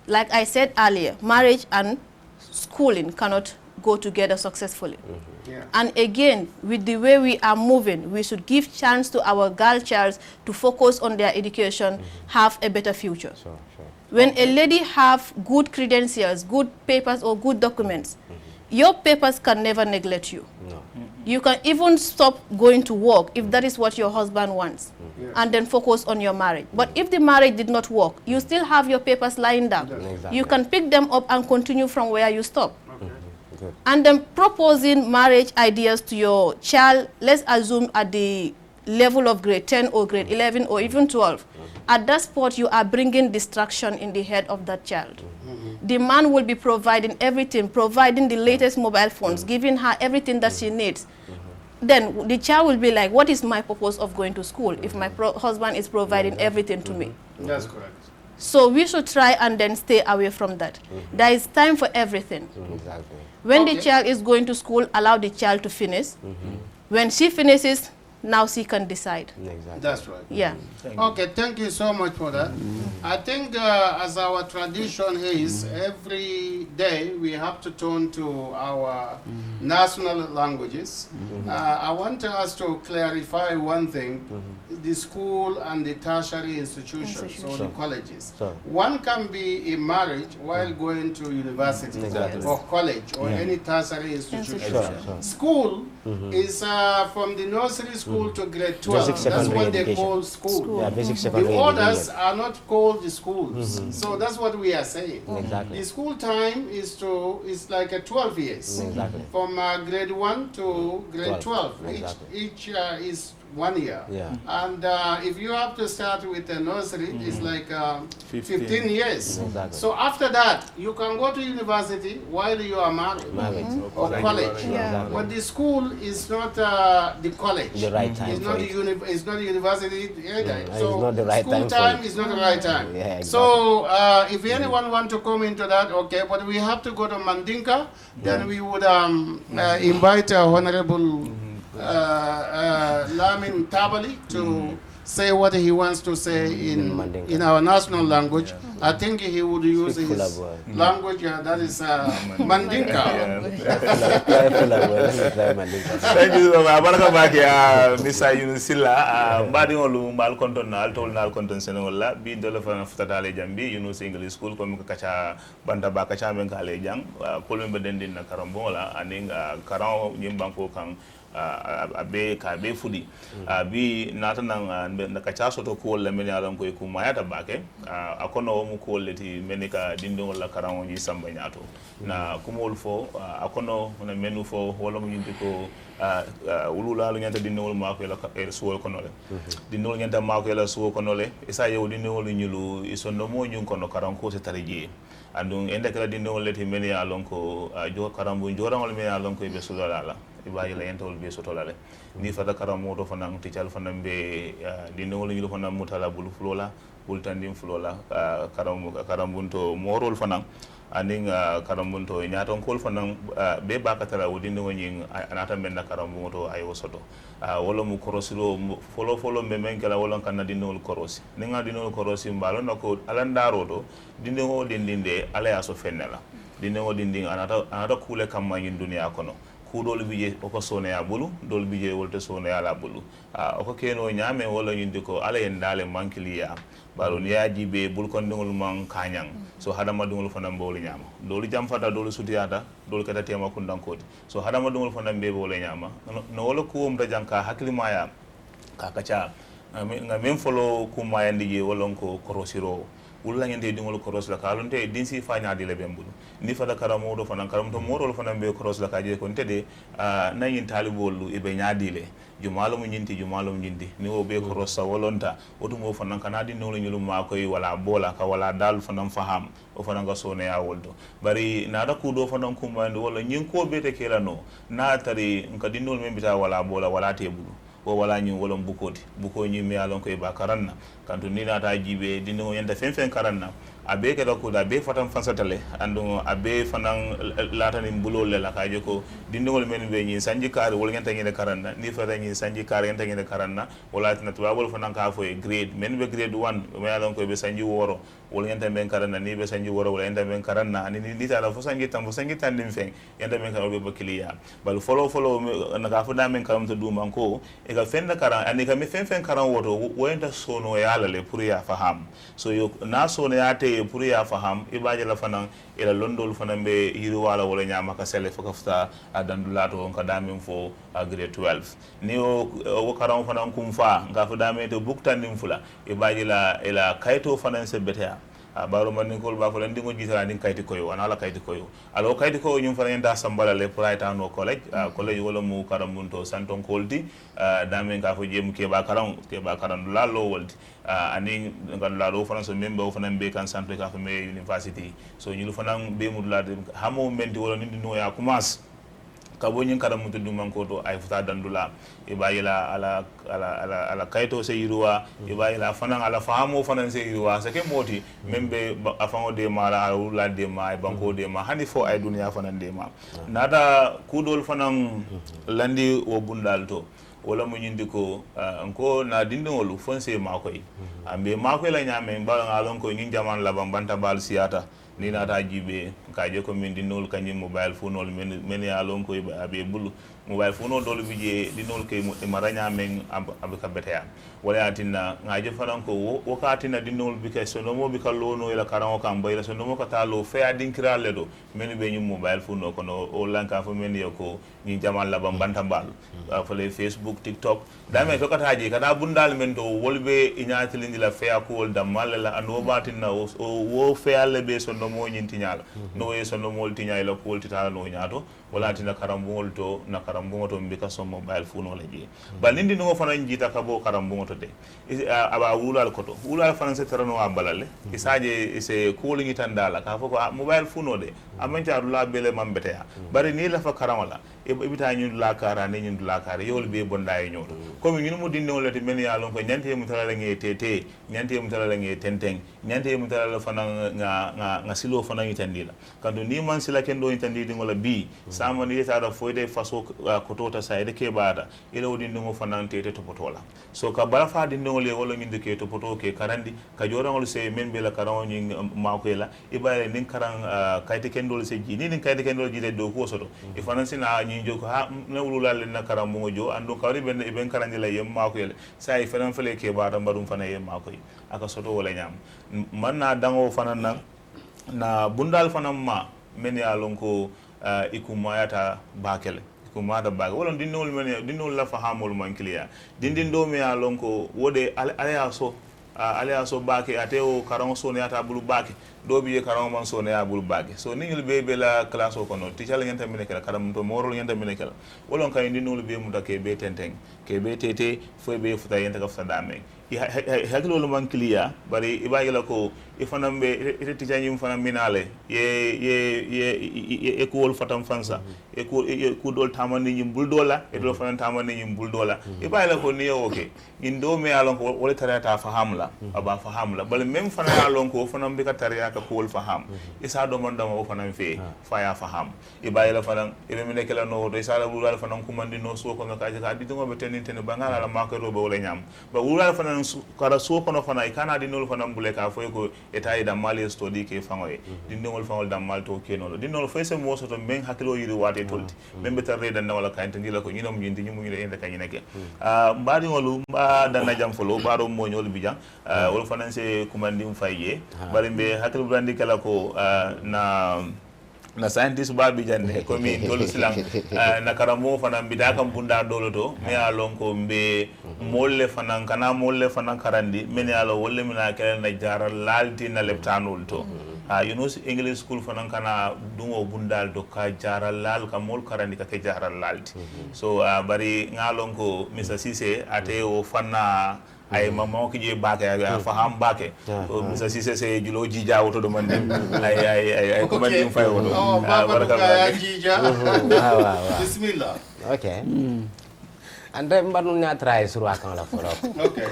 Like I said earlier, marriage and schooling cannot go together successfully. Yeah. And again, with the way we are moving, we should give chance to our girl childs to focus on their education, have a better future. When a lady have good credentials, good papers or good documents, your papers can never neglect you. No. You can even stop going to work if that is what your husband wants, Yeah. and then focus on your marriage. But if the marriage did not work, you still have your papers lying down. Exactly. You can pick them up and continue from where you stop. Okay. Good. And then proposing marriage ideas to your child, let's assume at the level of grade 10 or grade 11 or even 12. At that spot, you are bringing distraction in the head of that child. The man will be providing everything, providing the latest mobile phones, giving her everything that she needs. Then the child will be like, what is my purpose of going to school if my husband is providing everything to me? That's correct. So we should try and then stay away from that. There is time for everything. Exactly. When the Okay. child is going to school, allow the child to finish. When she finishes, now she can decide. Exactly. That's right. Yeah. Okay, thank you so much for that. I think as our tradition is, every day we have to turn to our national languages. I want us to clarify one thing, the school and the tertiary institutions or the colleges. One can be in marriage while going to university or college or any tertiary institution. School is from the nursery school to grade 12. That's what they call school. Yeah, basic The secondary others education. are not called the schools. So that's what we are saying. Exactly. The school time is like a 12 years. Exactly. From grade 1 to grade 12. Exactly. Each is 1 year. Yeah. And if you have to start with a nursery, it's like 15 years. Exactly. So after that, you can go to university while you are married. Or college. Yeah. But the school is not the college. The right time It's for not, it. It's not the university either. It's So not the right school time for time it. is not the right time. Yeah, So if anyone want to come into that, okay, but we have to go to Mandinka, then we would invite Honorable Lamin Tabali to say what he wants to say in our national language. I think he would use his language, that is Mandinka. Thank you so much. Baraka bake Mr. Yunus Silla mbadi ngolu mal konton na altol na konton Senegal bi dole fa futale jambi Yunus English School ko mi kacha banda ba kacha men kale jang ko be dendin na karambo la aning karam nyimbanko kan abe fudi bi nata nan na kacha soto ko le men yalan ko ku mayata bake akono mu ko leti menika dindo wala karam yi samba nyato na kumol fo akono na menu fo wala mu yindi ko ulula lu nyanta dindo ma ko la suwol konole dindo nyanta ma ko la suwol konole isa yow dindo lu nyulu isondo mo nyun kono karam ko se tarije andun ende kala dindo leti men yalon ko jo karam bu joran wala men yalon ko be sulala ibayi la yentol be sotolale ni fata karamo do fanang tical fanam be dinno wala ñu fanam mutala bulu flola bul tandim flola karambunto morol fanang aning karambunto nyaton kol fanang be bakatara wudinno woni anata men na karambuto ay wosoto wala mu korosilo folo be men kala wala kan dinno korosi ninga dinno korosi mbalo nako alandaro do dinno dindinde ala ya so fennela dinno dindin anata kule kam ma yin duniya kono ku dol bije o ko sone ya bulu dol bije wolte sone ya la bulu o ko keno nyame wala yindi ko ala en dale mankiliya balo ni yaji be bul kon dingol man kanyang so hadama dingol fanam bolu nyama dolu jam fata dolu sutiyata dolu kata tema kundan kodi so hadama dingol fanam be bolu nyama no wala ko um janka haklima ya kakacha ngamen folo kuma yandije wala ko korosiro wulla ngente dingol koros la kalonte dinsi fanya di lebembulu ni fada karamo do fanan karamto morol fanan be koros la kaje kon tede na yin talibolu e be nyaadile jumalo mu nyinti ni o be koros sa wolonta otum o fanan kanadi nolo nyulu ma koy wala bola ka wala dal fanan faham o fanan ga sone ya woldo bari na da ku do fanan kumando wala nyin ko be te kelano na tari ngadi nol membita wala bola wala tebulu o wala ñu wolon buko ñi mi alon ko e ba karanna kanto ni nata jibe dino yanda fen karanna abe ke ko da be fatam fansatale andu abe fanan latani bulol le la kaje ko dindol men be ñi sanji kar wol ngenta ngi karanna ni fa ñi sanji kar ngenta ngi karanna wala tina tuba wol fanan ka fo e grade men be grade 1 me alon ko be sanji woro wol ngenta men karanna ni be sanji woro wala enda men karanna ni tala fo sanji tam dim fen yanda men kan be bakiliya bal follow na ka fo da men kam to duma ko e ga fen karan ani ka me fen karan woto wenta sono yala le pour ya faham so yo na sono ya te pour ya faham ibaje la fanan ila londol fanan be yiru wala wala nyama ka sele fo kafta adandulato on ka damin fo grade 12 ni o karan fanan kum fa nga fo dame to buktan nim fula ibaje la ila kayto fanan se betea baro man ko ba ko landingo jitala din kayti koyo ana la kayti koyo alo kayti koyo nyum fana nda sambala le pour ayta no college wala mu karam munto santon koldi dame nga fo jem ke ba karam la lo woldi ani ngan la do fana so membe o fana be kan santo ka fo me university so nyulu fana be mu la hamo menti wala nindi no ya commence kabo nyin karam mutu duman ko to ay futa dandula e bayila ala kayto se yiruwa e bayila fanan ala fahamo fanan se yiruwa sake moti membe afango de mala ala de ma e banko de ma hani fo ay dunya fanan de ma nada kudol fanan landi o bundal to wala mo nyindi ko ko na dindingolu fonse makoy ambe makoy la nyame mbala ngalon ko nyin jaman la banta bal siata ni nata jibe kaje ko min dinol kanyi mobile phone ol men ya lon ko abe bulu mobile phone dol bije dinol ke maranya men abika betea wala atina ngaje faran ko wakatina dinol bika sono mo bika lono ila karango kam bayla sono mo kata lo fe adinkira ledo men be nyum mobile phone ko no o lanka fo men yoko ni jaman la banta bal fele Facebook TikTok dame to kata ji kada bundal men to wolbe inyatilindi la fe ko dam malla ando batina wo fe alle be sono mo nyinti nyala no e sono mo tinya ila ko tita no nyato wala tina karambol to na karambol to mbika so mobile phone wala ji balindi no fana njita kabo karambol to de aba wulal koto wulal fana se terano abalale isaje ise ko lingi tandala ka foko mobile phone de amanta dula bele mambete ya bari ni la fa karamala e bita ñu la kara ne ñu la kara yol be bonda e ñoto comme ñu mu dinno lati men ya lon ko nyante mu tala ngi tete nyante mu tala ngi tenteng nyante mu tala fana nga silo fana ngi tandila kando ni man sila kendo intandi ngola bi sama ni ta da foide faso ko tota sayde ke bada ila wodi ngo fana tete to potola so ka bala fa dinno le wala ngi ke to poto ke karandi ka jora ngol se men be la karan ni ma ko la ibale nin karan kayte kendo se ji ni kayte kendo ji de do ko soto e fana sina ni joko ha na wulula le na karam mo jo ando kawri ben karandi la yem ma ko le sai fana fele ke bada mbarum fana yem ma ko aka soto wala nyam man na dango fana na bundal fana ma men ya lonko ikumayata bakele ikumata bak wala dinol men dinol la fahamul man kliya dindin do me ya lonko wode ala so bake ateo karon so ne ata bulu bake do biye karon man so ne ya bulu bake so ningil be la classe ko no teacher ngenta mine kala karam to morol ngenta mine kala wala kay dinol be mu take be tenteng ke be tete fo be futa yenta ka futa dame hakilo lo man kliya bari ibayela ko ifanam be teacher nyum fanam minale ye ko wol fatam fansa e ko dol tamani nyum bul dola e do fanan tamani nyum bul dola ibayela ko ni oke indo me alon ko wala tarata fahamla aba fahamla bal même fana alon ko fanam be ka tariya ka ko wol faham isa do man dama fanam fe faya faham ibayela fanan ibe mi nekela no do isa la bulal fanan ko mandi no so ko ngaka ka di ngo be tenin ten bangala la makaro be wala nyam ba wulal fanan kara so ko no fana ikana di nol fanan bule ka foy ko etay da mali study ke fangoy di ngol fangol da mal to ke no di nol fay se mo so to men hakilo yiri wate tolti membe tarre dan wala kan tan dila ko nyinom nyindi nyimu ngi ende kan nyinake mbadi ngolu mba dana jam folo baro mo nyol bijan wol fanan se kumandi mfaye bari be hakilo brandi kala ko na scientist ba bi jande ko mi dolu silang na karamo fana bida kam bunda dolo to me alon ko be molle fana kana molle fana karandi men alo wolle mina kala na jaral lalti na leptanul to Yunus English School fana kana dungo bundal do ka jaral lal ka mol karandi ka ke jaral lalti so bari ngalon ko Mr. Cisse ate o fana ay mama ko je bake faham bake Mr. Cisse se julo jija woto do man ay ko man dim fay woto baraka jija bismillah okay ande mbanu nya try sur akan la folo okay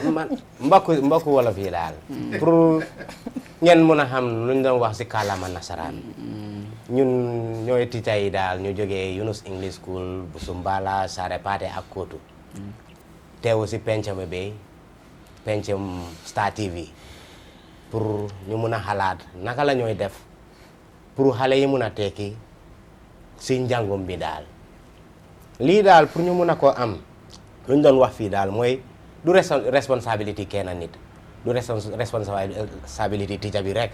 mbakku wala fi dal pour ñen mëna xam luñ doon wax ci kalama nasaran ñun ñoy titay dal ñu joggé Yunus English School bu Sumbala Sare Paté ak Kotu teew ci pencam be pencam Star TV pour ñu mëna xalaat naka la ñoy def pour xalé yi mëna téki ci njangum bi dal li dal pour ñu mëna ko am luñ doon wax fi dal moy du responsabilité kenn nit du responsabilité teacher bi rek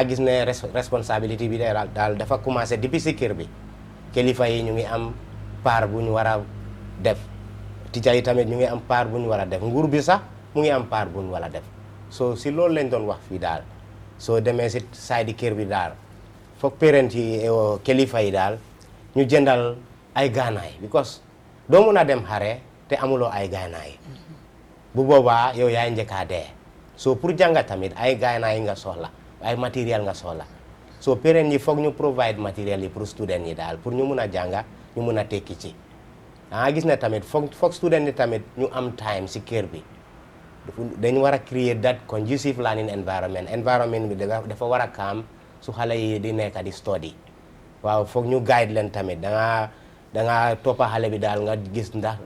gis ne responsabilité bi dal dafa commencer depuis ci kër bi kilifa yi ñu ngi am part bu ñu wara def teacher yi tamit ñu ngi am part bu ñu wara def nguur bi sax mu ngi am part bu ñu wara def so si loolu lañ doon wax fi dal so demee ci side kër bi dal fokk parent yi kilifa yi dal ñu jëndal ay gaanaay because doo mun a dem xare te amuloo ay gaanaay bu boobaa yow yaay njëkkaa dee so pour jànga tamit ay gaanaay nga soxla ay matériel nga soxla so parents yi foog ñu provide matériel yi pour student yi daal pour ñu mun a jànga ñu mun a tekki ci gis na tamit foog student yi tamit ñu am time si kër bi dañu war a create that conducive learning environment bi dafa war a calm su xale yi di nekk di study waaw foog ñu guide leen tamit da nga toppa xale bi daal nga gis ndax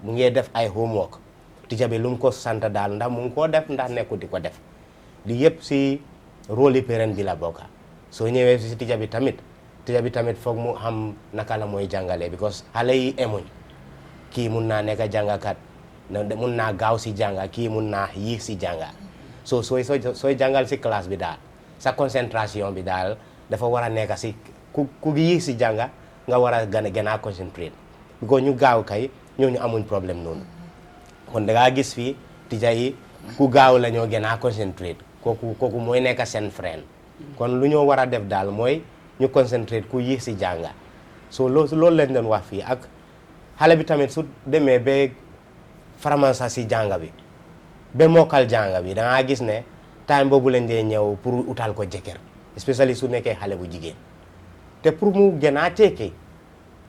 mu ngi def ay homework teacher bi lu mu ko sant daal ndax mu ngi koo def ndax nekkul di ko def li yëpp si rôle yi parent bi la bokka soo ñëwee si teacher bi tamit foog mu xam naka la mooy jàngale because xale yi emuñ kii mun naa nekk jàngakat mun naa gaaw si jànga kii mun naa yéeg si jànga sooy jàngal si classe bi daal sa concentration bi daal dafa war a nekk si ku yéeg si jànga nga war a gën a concentrate because ñu gaaw kay ñooñu amuñ problème noonu kon da ngaa gis fii teacher yi ku gaaw la ñoo gën a concentrate kooku mooy nekk seen friend kon lu ñoo war a def daal mooy ñu concentrate ku yéeg si jànga loolu lañ doon wax fii ak xale bi tamit su demee ba faramasa si jànga bi ba mokkal jànga bi da ngaa gis ne time boobu lañ dee ñëw pour utal ko jëkkër especially su nekkee xale bu jigéen te pour mu gën a tekki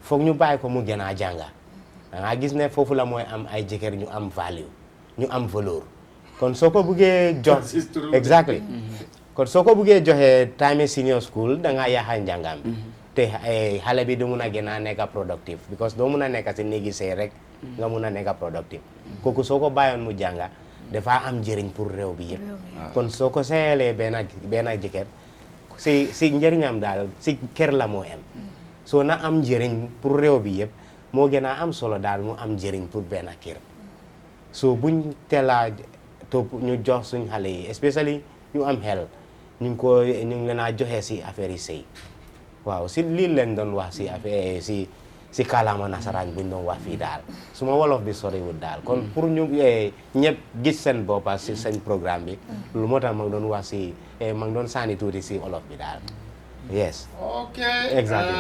foog ñu bàyyi ko mu gën a jànga da ngaa gis ne foofu la mooy am ay jëkkër ñu am value ñu am valeur kon soo ko buggee jox exactly kon soo ko buggee joxe time senior school da ngaa yaaxa njàngam bi te xale bi du mun a gën a nekk productive because doo mun a nekk si néegi sey rek nga mun a nekk productive kooku soo ko bàyyoon mu jànga dafa am njëriñ pour réew bi yëpp kon soo ko seeyalee benn jëkkër si njëriñam daal si kër la moo am soo na am njëriñ pour réew bi yëpp moo gën a am solo daal mu am njëriñ pour benn kër so buñ teelaa topp ñu jox suñ xale yi especially ñu am xel ñu ngi leen a joxe si affaire yi sëy waaw si lii leen doon wax si affaire si kàllaama nasaraan buñ doon wax fii daal su ma wolof bi soriwul daal kon pour ñu ñëpp gis seen boppa si seen programme bi lu moo tax ma ngi doon wax si ma ngi doon sànni tuuti si wolof bi daal yes okay exactly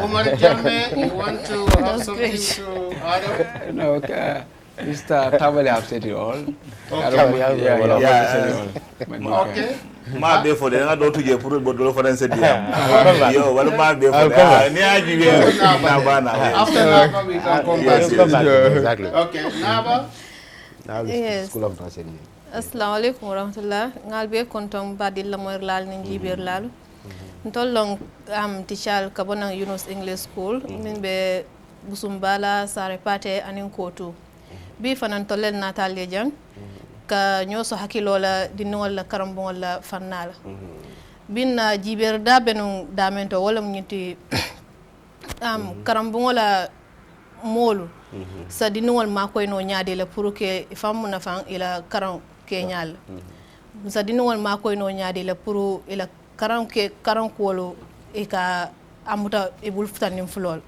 Omar Jammeh, you want to have something to add up? No, Mr. Tabali have said it all. Okay. Ma be for the na do tuje pour bo do for den se dia. Yo, wala ma be for ni aji be na bana. After Naba, we can come back. Exactly. Okay, Naba. Now Yes. School of Nursing. Assalamu alaikum warahmatullah. Ngal be kontom badil la moy lal ni jibir lalu. Ntolong am tichal kabona Yunus English School min be Busumbala Sare Pate anin Kotu. Bi fanan tolel natal le jang ka ñoso hakilo la dinno la karambo wala fannala. Bin jibir da benu damento wala ñiti karambo wala molu sa dinno wal makoy no nyaade la pour que famu na fan ila karam ke nyaal. Sa dinno wal makoy no nyaade la pour ila karan kuwolo e ka amuta e bul futanin fulol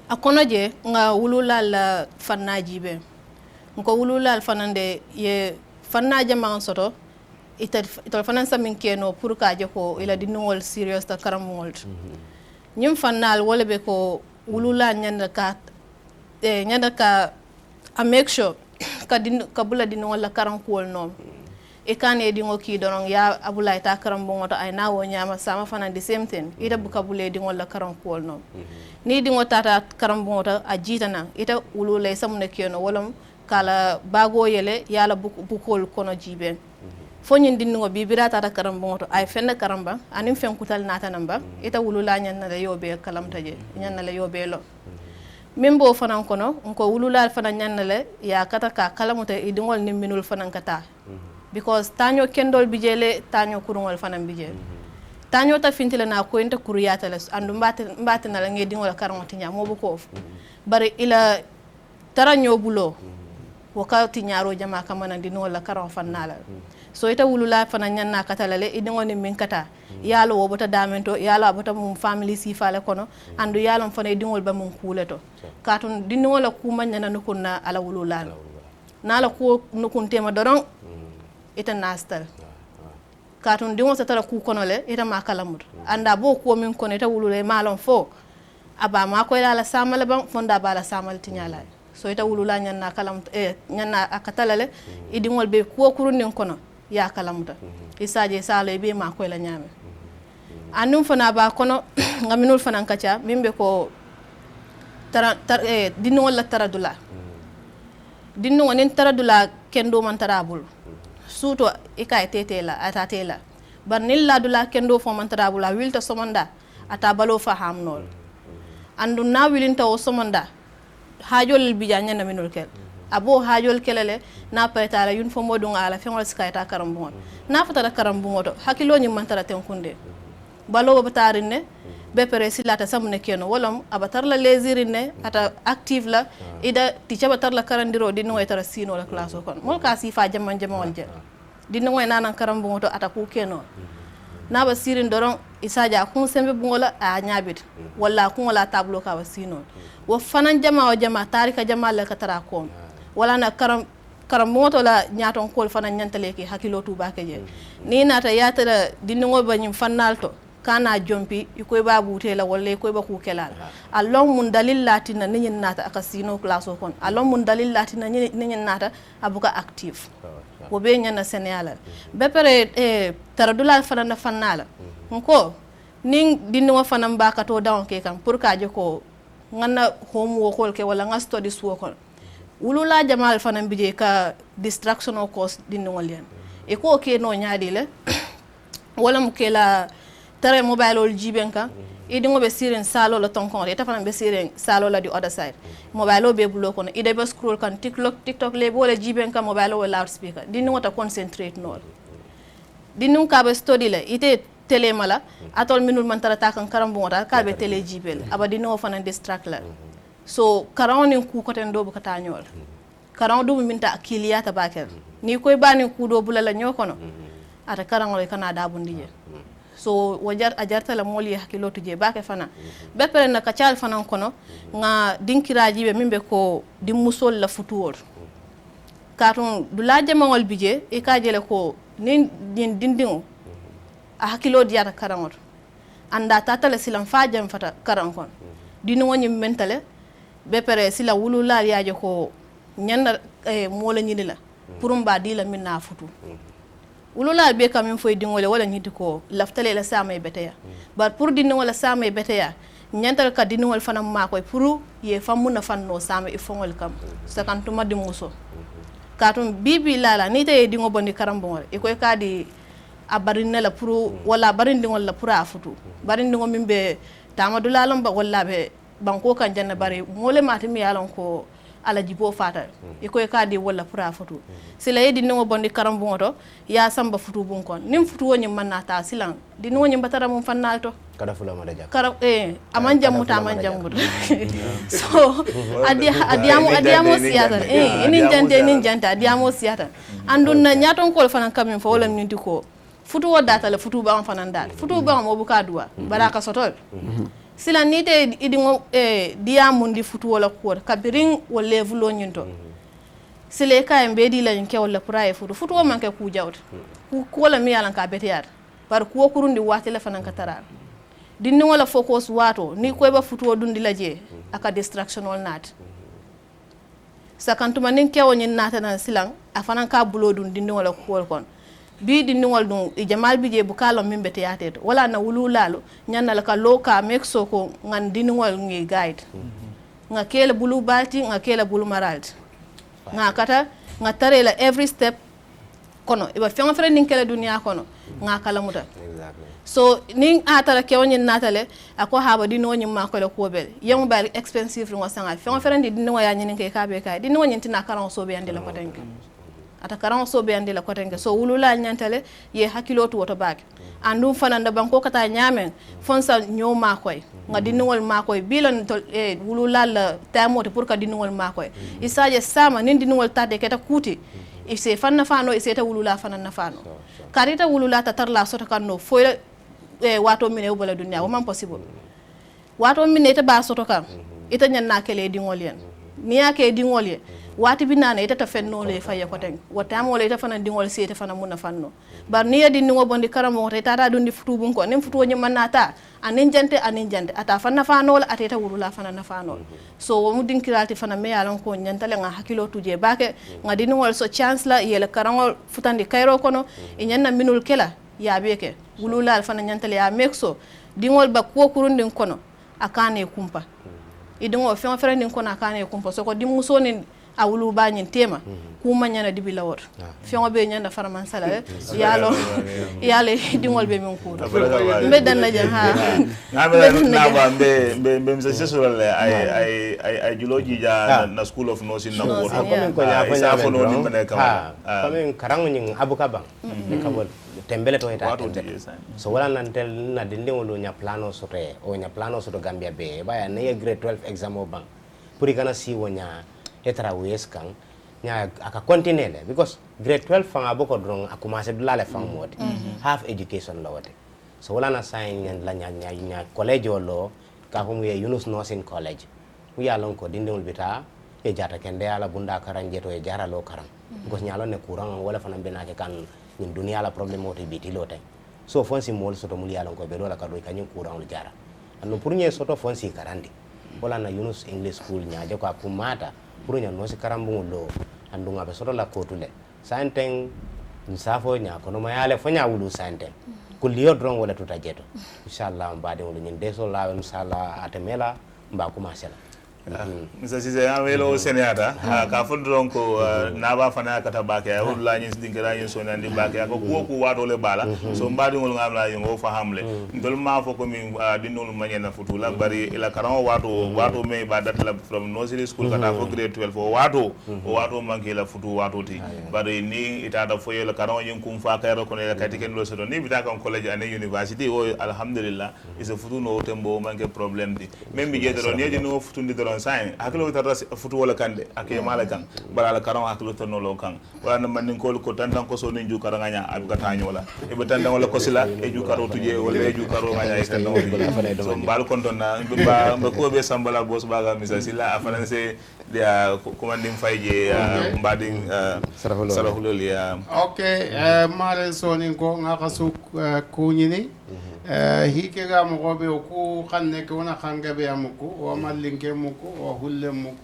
a kono je nga wululal la fannaji be ngo wululal fanande ye fannaje man soto ita fanan samin keno pour ka je ko ila dinol serious ta karamol nyim fannal wala be ko wululal nyanda ka a make sure ka bula dinol la karan kuwol nom e kan e dingo ki donon ya abulay ta karam bongoto ay na wo nyama sama fana the same thing ita buka bule dingo la karam kol no ni dingo tata karam bongoto a jitana ita ululay samne keno wolam kala bago yele yala bukol kono jiben fonyin dingo bibira tata karam bongoto ay fenna karamba anim fen kutal nata namba ita ulula nyanna la yobe kalam taje nyanna la yobe lo membo fanan kono ko ulula fanan nyanna le ya kata ka kalamuta idingol nimminul fanan kata because tanyo kendol bijele tanyo kurungol fanan bijele tanyo ta fintile na ko enta kuriyata la andu mbate na la ngedi ngola karamoti nya mo ko bari ila taranyo bulo wakati nyaro jama kamana dino la karam fannala so ita wulula fanan nyanna katalale idingo ni min kata yalo wo bota damento yalo bota mum family sifale kono andu yalo fana idingol ba mum kuleto katun dino la kuma nyana nukunna ala wulula nala ko nukuntema doron ita nastal katun dingo sa tara ku kono le ita ma kalamut anda bo ko min kono ita wulule malon fo aba ma ko la samale ban fonda bala samal tinyala so ita wulula nyanna kalam nyanna akatalale idingol be ko kurunin kono ya kalamuta isaje salo be ma ko la nyame anum fana ba kono ngaminul fana kacha mimbe ko dinol la taradula dinno nen taradula kendo man tarabul suto ikay tetela atatela bar nilla dula kendo fo man tarabula wilta somanda ata balo faham nol andu na wilinta o somonda hajol bija nyana minul kel abo hajol kelele na paitala uniform odun ala fengol skaita karambungo na fatala karambungo to hakilo nyi mantara tenkunde balo batarinne be pere silata samne keno wolom abatar la lezirinne ata active la ida ticha batar la karandiro dinno tara sino la classe kon mol ka si fa jamman jamon je dinno nanan karambungo to ata ku keno na ba sirin doron isaja kun sembe bungola a nyabit walla kun wala tablo ka wasino wo fanan jama o jama tarika jama la katara ko wala na karam moto la nyaton kol fanan nyantale ki hakilo tu ba je ni nata yata dinno ba nyim fannalto kana jompi ikoy ba butela walla ikoy ba ku kelal allon mun dalil latina nyin nata akasino classo kon allon mun dalil latina nyin nata abuka active wo be nyana senala be pere taradula fanana fanala nko ning dinno fanan ba ka to down ke kan pour ka je ko ngana homework ke wala nga studies wo kon wulula jamal fanan bije ka distraction o cause dinno walen e ko ke no nyaadi le wala mu ke la tare mobile ol jibenka idi ngobe siren salo la tonkon eta fana be siren salo la di other side mobile o be bulo kono ide be scroll kan tiktok le bole jibenka mobile o loudspeaker dinni wata concentrate no dinni ka be study le ite tele mala atol minul man tarata kan karambu wata ka be tele jibel aba dinni o fana distract la so karawni ku ko ten do bu kata nyol karaw do minta akiliyata bakel ni koy bani ku do bulala nyokono ata karangol kana da bundije so wajar ajarta la moli hakilo tuje bake fana be pere na kacal fana kono nga dinkiraji be mimbe ko dimmusol la futuor katon dulaje mangol bije e kajele ko nin dindingo a hakilo diata karangot anda tatale silam fajam fata karankon dinu woni mentale be pere sila wulula yaaje ko nyanda mola nyinila purumba dila minna futu ulula be kam foy dingole wala nyiti ko laftale la sama e beteya bar pour dinno wala sama e beteya nyantal ka dinno wal fanam ma koy pour ye famuna fanno sama e fongol kam sakantuma di muso katum bibi lala ni tay dingo bondi karambongol e koy kadi abarinne la pour wala barindi ngol la pour afutu barindi ngol mimbe tamadu lalam ba wala be banko kan janna bari mole matimi yalon ko ala jibo fata ikoy kadi wala pura futu sila yedi no bondi karambu to ya samba futu bun kon nim futu woni manna ta silan di no nyim batara mum fannalto kada fula ma daja karam aman jammuta aman jammuta so adiamo siyata inin janta adiamo siyata andun na nyaton ko fanan kamin fa wala ninti ko futu wadata la futu ba on fanan dal futu ba mo buka duwa baraka sotol sila nite idingo dia mundi futu wala ko kabirin wala vulo nyinto sile ka embe di la nke wala pura futu o manke ku jawt ku wala mi yalan ka betiyar par ku kurundi wati la fanan ka tarar dinni wala focus wato ni ko ba futu dundi la je aka distraction wal nat sakantuma nin kewo nyin nata nan silang afanan ka bulo dun dinni wala ko kon bi di ningol dum e jamal bi je bukalo min bete yateto wala na wululalo nyanna la ka loka mexo ko ngan di ningol ngi guide nga kele bulu balti nga kele bulu maralti nga kata nga tare la every step kono e ba fion fere nin kele dunia kono nga kala muta so ning atara ke woni natale ako haba di no nyim ma ko le ko bel yemu bal expensive ngo sanga fion fere di no ya nyin ke ka be ka di no nyin tina karan so be ande la ko tanke ata karan so be ande la ko tanke so wulula nyantale ye hakilotu woto baake andum fananda banko kata nyamen fonsa nyoma koy nga dinwol makoy bilon to wulula la tamote pour ka dinwol makoy isaje sama nin dinwol tade keta kuti ise fanna fano ise ta wulula fanna fano karita wulula ta tarla sota kanno foy wato mine ubala dunya wo man possible wato mine ta ba soto kam ita nyanna kele dinwol yen niya ke dinwol yen wati binana ita ta fenno le faye ko ten wata mo le ita fana dingol si ita fana munna fanno bar niya di ngo bondi karamo ta tata dundi futu bun ko nim futu nyima nata anin jante ata fanna fano la ateta wulula fana na fano so wo mu dinkirati fana me yalan ko nyantale nga hakilo tuje bake nga dinol so chance la yele karangol futandi kayro kono e nyanna minul kela ya beke wulula fana nyantale ya mexo dingol ba ko kurundin kono akane kumpa idingo fe fere nin kono akane kumpa so ko dimuso ni awulu ba nyin tema kuma nyana dibila wor fion be nyanda farman sala yalo yale dingol be min ko be dan na jan ha na ba be mse sesoro le ay juloji ja na school of nursing na ko ko nya ko nya fo no ni mane kama comme karang nyin abuka bang ne kabol tembele to eta so wala nan tel na dinde wolo nya plano sote o nya plano soto Gambia be baya ne grade 12 exam o bang pour kana si wonya etra wes kan nya aka continue le because grade 12 fanga boko drong a commencer dulale fang mode half education la wote so wala na sign nyen la nya college lo ka ko mu Yunus Nursing College mu ya lon ko dinde wol bita e jata kende ala bunda karanje to e jara lo karam because nya lon ne courant wala fana be na ke kan ñun dunia la problème wote biti lo tay so fonsi mol soto mul yalon ko be do la ka do kanyum courant lu jara anu pour ñe soto fonsi karandi wala na Yunus English School ñaaje ko akumata pour ñan no si karambu lo andu ngabe soto la kotule santen nsafo nya ko no mayale fo nya wulu santen kulliyo dron wala tuta jeto inshallah mbade wulu ñin deso la inshallah atemela mba commencer la Mr. Cisse welo senata ka fodron ko naba fana kata bake ay wala nyi dinkira nyi so nandi bake ko ko wato le bala so mbadi ngol ngamla yo fahamle ndol ma fo ko min dinol manyena futula bari ila karan wato me ba datla from nursery school kata fo grade 12 o wato manke la futu wato ti bari ni ita da fo yela karan yin kum fa kayro ko ne kati ken lo so ni bita kan college ane university o alhamdulillah is a futu no tembo manke problem di même bi jedoro ni no futu ndi sign hakilo tarra futu wala kande ake mala kan bala karam hakilo tanno lo kan wala man nin ko tantan ko so nin ju karanga nya abuka tanyo wala e be tandan wala ko sila e ju karo tuje wala e ju karo nganya e kan no so bal kon don na ba ko be sambala boss baga misa sila afana se dia commanding fayje mbading sarahulol ya okay mare so nin ko ngaka su kunyini hike ga mo gobe ku xanne ko na xanga be amuko o malinke muko o hulle muko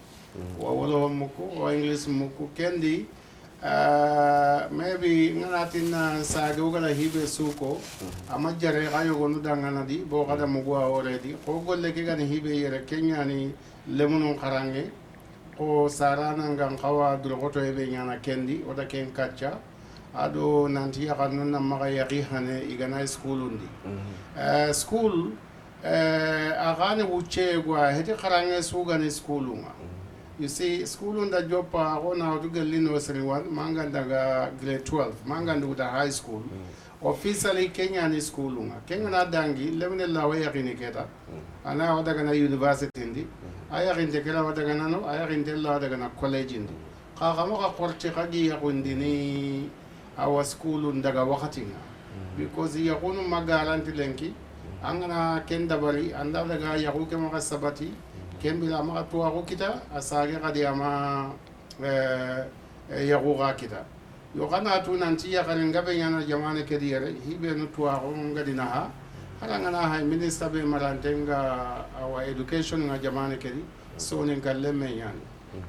o wolo muko o english muko kendi maybe nganatina sago gala hibe suko amajare gayo gonu dangana di bo kada mugo already ko golle ke gani hibe yere kenyani lemunon karange ko sarana ngam kawa dul goto e be nyana kendi o da ken katcha ado nanti yakan na maga yaqi hane igana school undi school agane wuche gwa hedi kharange sugane school nga you see school unda jopa ona to gelli nursery 1 manga daga grade 12 manga ndu da high school officially Kenya ni school nga Kenya na dangi lemne lawe yaqini keta ana wada kana university ndi aya rinde kala wada kana no aya rinde la wada kana college ndi kama ka korti kagi yakundini our school ndaga wakati nga because yakunu magaranti lenki angana kenda bari anda daga yakuke maka sabati kembila maka tuwa kita asage kadi ama yakuka kita yokana tu nanti yakani ngabe nyana jamane kediyere hibe no tuwa ngadi naha halangana ha minister be marantenga our education nga jamane kedi so ningalle menyani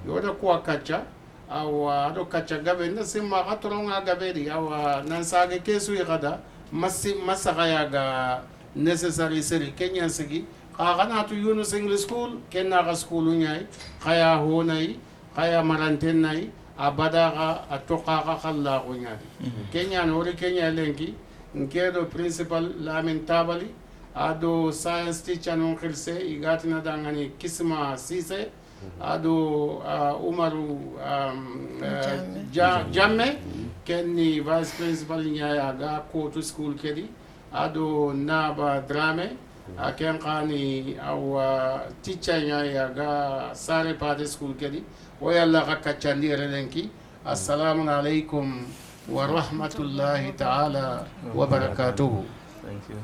yoda kuwa kacha awa do kacha gabe na simma katoronga gabe di awa nansage kesu yada masaka yaga necessary seri Kenya sigi kana tu Yunus English School kenna ga school nyai kaya honai kaya maranten nai abada ga atoka ga khalla ko nyadi Kenya no re Kenya lenki nkedo principal lamin tabali ado science teacher no khilse igatina dangani kisma sise ado Umaru Jamme kenni vice principal nyaya ga ko to school kedi ado Naba Drame ken kani awa teacher nyaya ga Sare Party school kedi o yalla ga kachandi relenki assalamu alaikum wa rahmatullahi ta'ala wa barakatuh. Thank you.